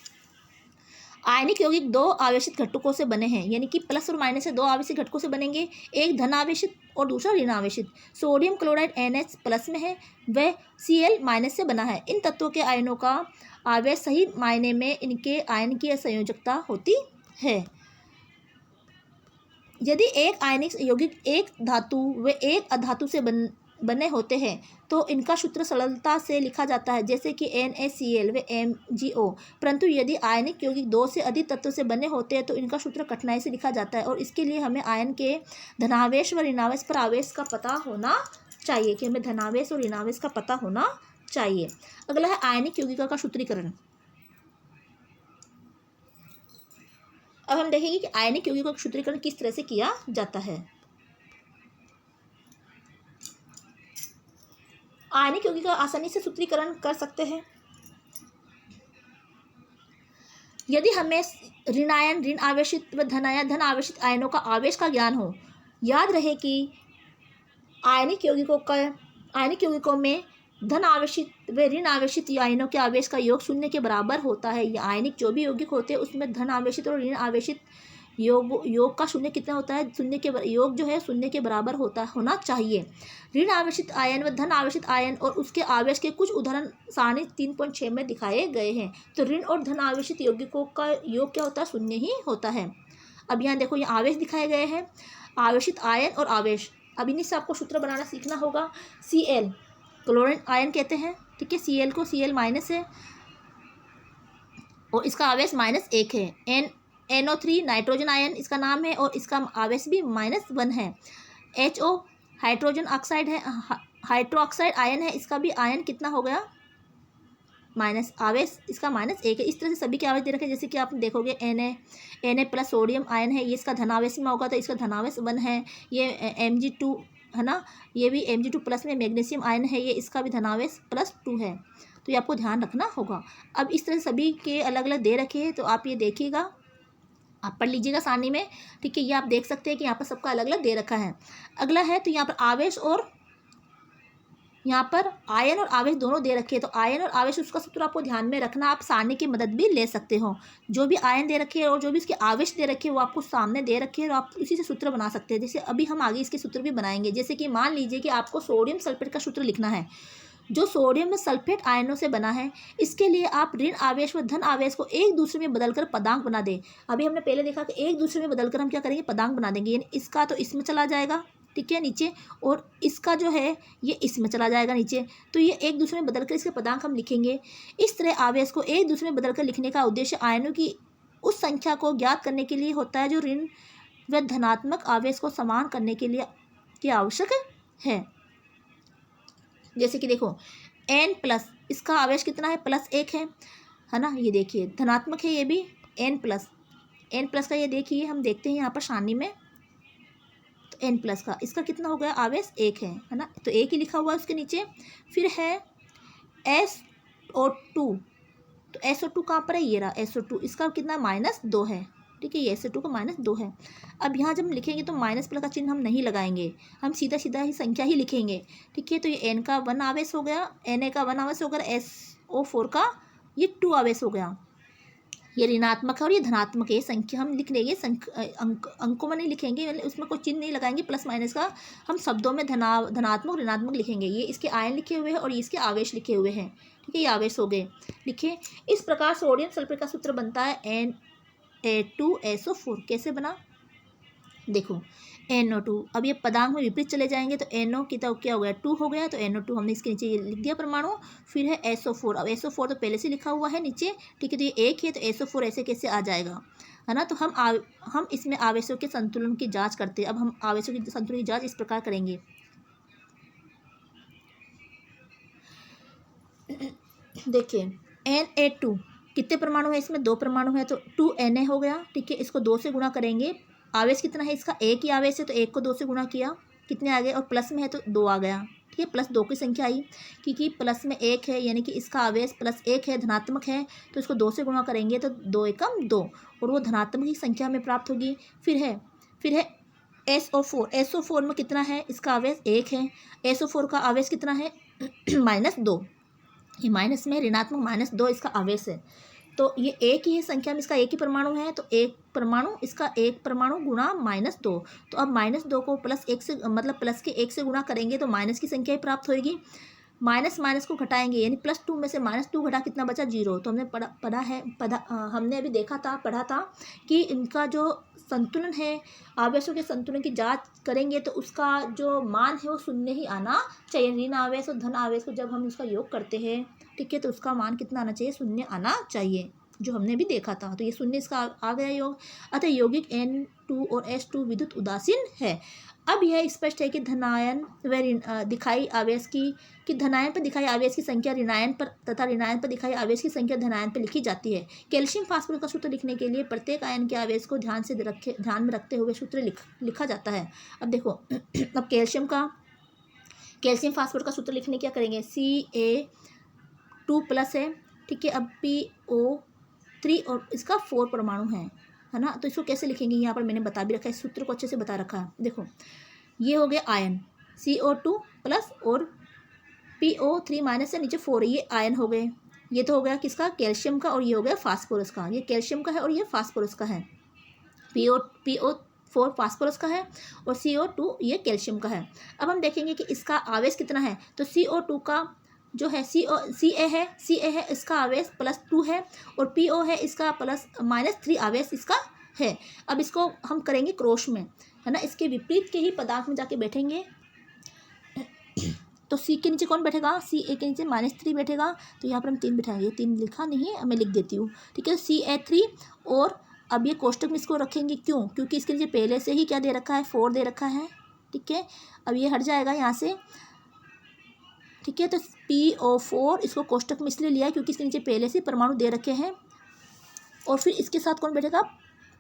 आयनिक यौगिक दो आवेशित घटकों से बने हैं, यानी कि प्लस और माइनस से दो आवेशित घटकों से बनेंगे, एक धन आवेशित और दूसरा ऋण आवेशित। सोडियम क्लोराइड NH प्लस में है, वह Cl माइनस से बना है। इन तत्वों के आयनों का आवेश सही मायने में इनके आयन की संयोजकता होती है। यदि एक आयनिक यौगिक एक धातु व एक अधातु से बने होते हैं तो इनका सूत्र सरलता से लिखा जाता है, जैसे कि NaCl व MgO। परंतु यदि आयनिक यौगिक दो से अधिक तत्वों से बने होते हैं तो इनका सूत्र कठिनाई से लिखा जाता है, और इसके लिए हमें आयन के धनावेश व ऋणावेश पर आवेश का पता होना चाहिए, कि हमें धनावेश और ऋणावेश का पता होना चाहिए। अगला है आयनिक यौगिका का सूत्रीकरण। अब हम देखेंगे कि आयनिक यौगिकों का सूत्रीकरण किस तरह से किया जाता है। आयनिक यौगिक का आसानी से सूत्रीकरण कर सकते हैं। यदि हमें ऋणायन, ऋण आवेशित व धन आवेशित आयनों का आवेश का ज्ञान हो, याद रहे कि आयनिक यौगिकों में धन आवेशित व ऋण आवेशित आयनों के आवेश का योग शून्य के बराबर होता है। ये आयनिक जो भी यौगिक होते हैं उसमें धन आवेशित और ऋण आवेशित योग का शून्य कितना होता है? शून्य के योग जो है शून्य के बराबर होना चाहिए। ऋण आवेशित आयन व धन आवेशित आयन और उसके आवेश के कुछ उदाहरण सारणी 3.6 में दिखाए गए हैं। तो ऋण और धन आवेशित यौगिकों का योग क्या होता है? शून्य ही होता है। अब यहाँ देखो, ये आवेश दिखाए गए हैं, आवेशित आयन और आवेश। अब इन्हीं से आपको सूत्र बनाना सीखना होगा। Cl क्लोरीन आयन कहते हैं, ठीक है। Cl को Cl माइनस है और इसका आवेश -1 है। NO3 नाइट्रोजन आयन इसका नाम है और इसका आवेश भी -1 है। HO हाइड्रोजन ऑक्साइड है, हाइड्रोक्साइड आयन है, इसका भी आयन कितना हो गया? आवेश इसका -1 है। इस तरह से सभी के आवेश दे रखे, जैसे कि आप देखोगे Na प्लस सोडियम आयन है, ये इसका धनावेश में होगा तो इसका धनावेश 1 है। ये Mg2 है ना, ये भी Mg2 प्लस में मैग्नीशियम आयन है, ये इसका भी धनावेश +2 है। तो ये आपको ध्यान रखना होगा। अब इस तरह सभी के अलग अलग दे रखे हैं, तो आप ये देखिएगा, आप पढ़ लीजिएगा सारणी में, ठीक है। ये आप देख सकते हैं कि यहाँ पर सबका अलग अलग दे रखा है। अगला है, तो यहाँ पर आवेश और यहाँ पर आयन और आवेश दोनों दे रखे हैं। तो आयन और आवेश उसका सूत्र आपको ध्यान में रखना, आप सारणी की मदद भी ले सकते हो। जो भी आयन दे रखे हैं और जो भी इसके आवेश दे रखे हैं वो आपको सामने दे रखे हैं और आप उसी से सूत्र बना सकते हैं। जैसे अभी हम आगे इसके सूत्र भी बनाएंगे। जैसे कि मान लीजिए कि आपको सोडियम सल्फेट का सूत्र लिखना है, जो सोडियम सल्फेट आयनों से बना है। इसके लिए आप ऋण आवेश व धन आवेश को एक दूसरे में बदलकर पदांक बना दें। अभी हमने पहले देखा कि एक दूसरे में बदलकर हम क्या करेंगे? पदांक बना देंगे, यानी इसका तो इसमें चला जाएगा, ठीक है, नीचे, और इसका जो है ये इसमें चला जाएगा नीचे। तो ये एक दूसरे में बदलकर इसके पदांक हम लिखेंगे। इस तरह आवेश को एक दूसरे में बदलकर लिखने का उद्देश्य आयनों की उस संख्या को ज्ञात करने के लिए होता है जो ऋण व धनात्मक आवेश को समान करने के लिए आवश्यक है। जैसे कि देखो, N+, इसका आवेश कितना है? +1 है ना। ये देखिए धनात्मक है, ये भी N+ का ये देखिए, हम देखते हैं यहाँ पर सारणी में, तो N+ का इसका कितना हो गया? आवेश 1 है ना। तो 1 ही लिखा हुआ है उसके नीचे। फिर है SO2, तो SO2 कहाँ पर है? ये रहा SO2, इसका कितना? -2 है, ठीक है। ये SO2 का -2 है। अब यहाँ जब हम लिखेंगे तो माइनस+ का चिन्ह हम नहीं लगाएंगे, हम सीधा सीधा ही संख्या ही लिखेंगे, ठीक है। तो ये N का 1 आवेश हो गया, Na का 1 आवेश हो गया, SO4 का ये 2 आवेश हो गया। ये ऋणात्मक है और ये धनात्मक है। ये संख्या हम लिख लेंगे, अंकों में नहीं लिखेंगे, मतलब उसमें कोई चिन्ह नहीं लगाएंगे प्लस माइनस का। हम शब्दों में धनात्मक ऋणात्मक लिखेंगे। ये इसके आयन लिखे हुए हैं और ये इसके आवेश लिखे हुए हैं, ठीक है। ये आवेश हो गए लिखे। इस प्रकार सोडियम सल्फेट का सूत्र बनता है Na2SO4। कैसे बना? देखो, NO2, अब ये पदांक में विपरीत चले जाएंगे तो NO की तो क्या हो गया? 2 हो गया, तो NO2 हमने इसके नीचे ये लिख दिया परमाणु। फिर है SO4, अब SO4 तो पहले से लिखा हुआ है नीचे, ठीक है। तो ये 1 है, तो SO4 ऐसे कैसे आ जाएगा, है ना। तो हम इसमें आवेशों के संतुलन की जांच करते हैं। अब हम आवेशों की संतुलन की जांच इस प्रकार करेंगे। देखिए, Na2 कितने परमाणु है? इसमें 2 परमाणु है, तो 2Na हो गया, ठीक है। इसको 2 से गुणा करेंगे। आवेश कितना है इसका? 1 ही आवेश है, तो 1 को 2 से गुणा किया, कितने आ गए? और प्लस में है तो 2 आ गया, ठीक है। प्लस 2 की संख्या आई क्योंकि प्लस में 1 है, यानी कि इसका आवेश प्लस 1 है, धनात्मक है, तो इसको 2 से गुणा करेंगे तो 2 एकम 2 और वो धनात्मक ही संख्या में प्राप्त होगी। फिर है SO4। SO4 में कितना है, इसका आवेश 1 है। SO4 का आवेश कितना है -2, ये माइनस में ऋणात्मक -2 इसका आवेश है। तो ये एक ही है संख्या में, इसका एक ही परमाणु है, तो एक परमाणु, इसका एक परमाणु गुणा -2। तो अब -2 को प्लस 1 से, मतलब प्लस के 1 से गुणा करेंगे तो माइनस की संख्या ही प्राप्त होगी। माइनस माइनस को घटाएंगे, यानी +2 में से -2 घटा कितना बचा, 0। तो हमने हमने अभी पढ़ा था कि इनका जो संतुलन है, आवेशों के संतुलन की जांच करेंगे तो उसका जो मान है वो शून्य ही आना चाहिए। ऋण आवेश और धन आवेश को जब हम इसका योग करते हैं, ठीक है, तो उसका मान कितना आना चाहिए, शून्य आना चाहिए, जो हमने भी देखा था। तो ये शून्य इसका आ गया योग। अतः यौगिक N2 और S2 विद्युत उदासीन है। अब यह स्पष्ट है कि धनायन व दिखाई आवेश की धनायन पर दिखाई आवेश की संख्या ऋणायन पर तथा ऋणायन पर दिखाई आवेश की संख्या धनायन पर लिखी जाती है। कैल्शियम फास्फोरस का सूत्र लिखने के लिए प्रत्येक आयन के आवेश को ध्यान में रखते हुए सूत्र लिखा जाता है। अब देखो अब कैल्शियम फास्फोरस का सूत्र लिखने क्या करेंगे, Ca2+ है, ठीक है। अब PO3 और इसका 4 परमाणु है ना। तो इसको कैसे लिखेंगे, यहाँ पर मैंने बता भी रखा है, सूत्र को अच्छे से बता रखा है। देखो ये हो गया आयन CO2+ और PO3- से नीचे 4, ये आयन हो गए। ये तो हो गया किसका, कैल्शियम का, और ये हो गया फास्फोरस का। ये कैल्शियम का है और ये फास्फोरस का है। PO4 फास्फोरस का है और CO2 ये कैल्शियम का है। अब हम देखेंगे कि इसका आवेश कितना है। तो CO2 का जो है Ca है, इसका आवेश +2 है, और PO है इसका -3 आवेश इसका है। अब इसको हम करेंगे क्रॉस में, है ना, इसके विपरीत के ही पदार्थ में जाके बैठेंगे। तो C के नीचे कौन बैठेगा, Ca के नीचे -3 बैठेगा। तो यहाँ पर हम 3 बिठाएंगे, 3 लिखा नहीं है, मैं लिख देती हूँ, ठीक है। Ca3, और अब ये कोष्टक में इसको रखेंगे, क्यों, क्योंकि इसके नीचे पहले से ही क्या दे रखा है, 4 दे रखा है, ठीक है। अब ये हट जाएगा यहाँ से, ठीक है। तो PO4 इसको कोष्टक में इसलिए लिया है क्योंकि इसके नीचे पहले से परमाणु दे रखे हैं, और फिर इसके साथ कौन बैठेगा,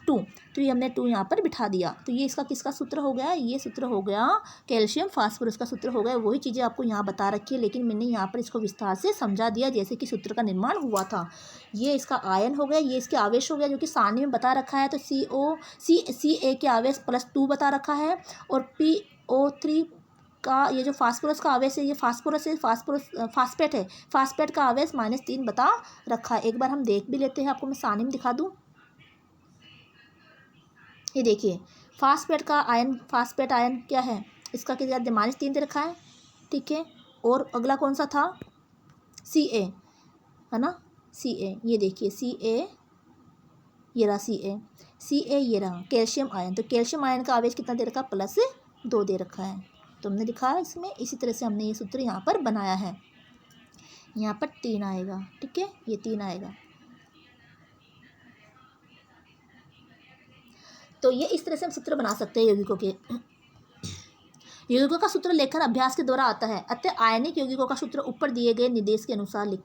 2। तो ये हमने 2 यहाँ पर बिठा दिया। तो ये इसका किसका सूत्र हो गया, ये सूत्र हो गया कैल्शियम फास्फोरस का सूत्र हो गया। वही चीज़ें आपको यहाँ बता रखी है, लेकिन मैंने यहाँ पर इसको विस्तार से समझा दिया जैसे कि सूत्र का निर्माण हुआ था। ये इसका आयन हो गया, ये इसके आवेश हो गया जो कि सारणी में बता रखा है। तो Ca के आवेश +2 बता रखा है, और PO3 का ये जो फास्फोरस का आवेश है, ये फास्फेट है, फास्फेट का आवेश -3 बता रखा है। एक बार हम देख भी लेते हैं, आपको मैं सारणी में दिखा दूँ। ये देखिए फास्फेट आयन क्या है, इसका क्या -3 दे रखा है, ठीक है। और अगला कौन सा था, Ca, है ना, Ca, ये देखिए Ca, ये रहा Ca, ये रहा कैल्शियम आयन। तो कैल्शियम आयन का आवेश कितना दे रखा है, +2 दे रखा है। तो हमने लिखा है इसमें, इसी तरह से हमने ये सूत्र यहाँ पर बनाया है। यहाँ पर 3 आएगा, ठीक है, ये 3 आएगा। तो ये इस तरह से हम सूत्र बना सकते हैं यौगिकों के। यौगिकों का सूत्र लेखन अभ्यास के द्वारा आता है। अतः आयनिक यौगिकों का सूत्र ऊपर दिए गए निर्देश के अनुसार लिख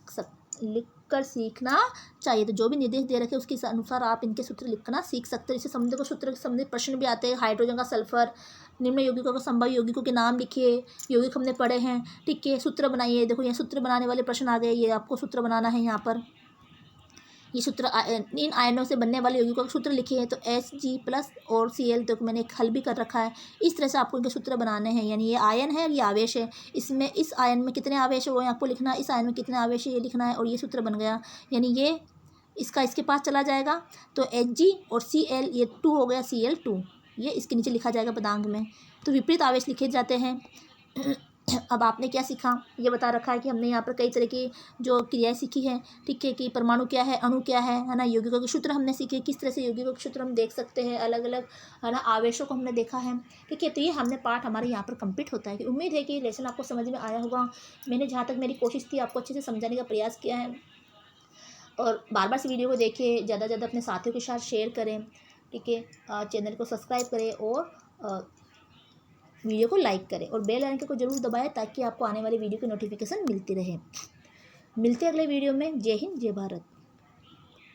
कर सीखना चाहिए। तो जो भी निर्देश दे रखे उसके अनुसार आप इनके सूत्र लिखना सीख सकते हैं। इससे संबंधित को सूत्र के संबंधित प्रश्न भी आते हैं। हाइड्रोजन का सल्फर, निम्न यौगिकों का संभावित यौगिकों के नाम लिखिए, यौगिक हमने पढ़े हैं, ठीक है। सूत्र बनाइए, देखो यहाँ सूत्र बनाने वाले प्रश्न आ गए, ये आपको सूत्र बनाना है। यहाँ पर ये सूत्र इन आयनों से बनने वाले यौगिकों का सूत्र लिखिए। तो Hg+ और Cl, तो मैंने एक हल भी कर रखा है। इस तरह से आपको इनके सूत्र बनाने हैं। यानी ये आयन है और ये आवेश है, इसमें इस आयन में कितने आवेश है वो आपको लिखना है, इस आयन में कितने आवेश है ये लिखना है, और ये सूत्र बन गया। यानी ये इसका इसके पास चला जाएगा, तो Hg और Cl, ये 2 हो गया, Cl2, ये इसके नीचे लिखा जाएगा पदांक में। तो विपरीत आवेश लिखे जाते हैं। अब आपने क्या सीखा, ये बता रखा है कि हमने यहाँ पर कई तरह की जो क्रियाएं सीखी हैं, ठीक है, कि परमाणु क्या है, अणु क्या है ना। यौगिकों के सूत्र हमने सीखे, किस तरह से यौगिकों के सूत्र हम देख सकते हैं, अलग अलग, है ना, आवेशों को हमने देखा है, ठीक है। तो ये हमने पाठ हमारे यहाँ पर कंप्लीट होता है। कि उम्मीद है कि लेसन आपको समझ में आया होगा। मैंने जहाँ तक मेरी कोशिश थी आपको अच्छे से समझाने का प्रयास किया है। और बार बार से वीडियो को देखिए, ज़्यादा से ज़्यादा अपने साथियों के साथ शेयर करें, ठीक है। चैनल को सब्सक्राइब करें और वीडियो को लाइक करें, और बेल आइकन को जरूर दबाएं ताकि आपको आने वाली वीडियो की नोटिफिकेशन मिलती रहे। मिलते हैं अगले वीडियो में। जय हिंद, जय भारत।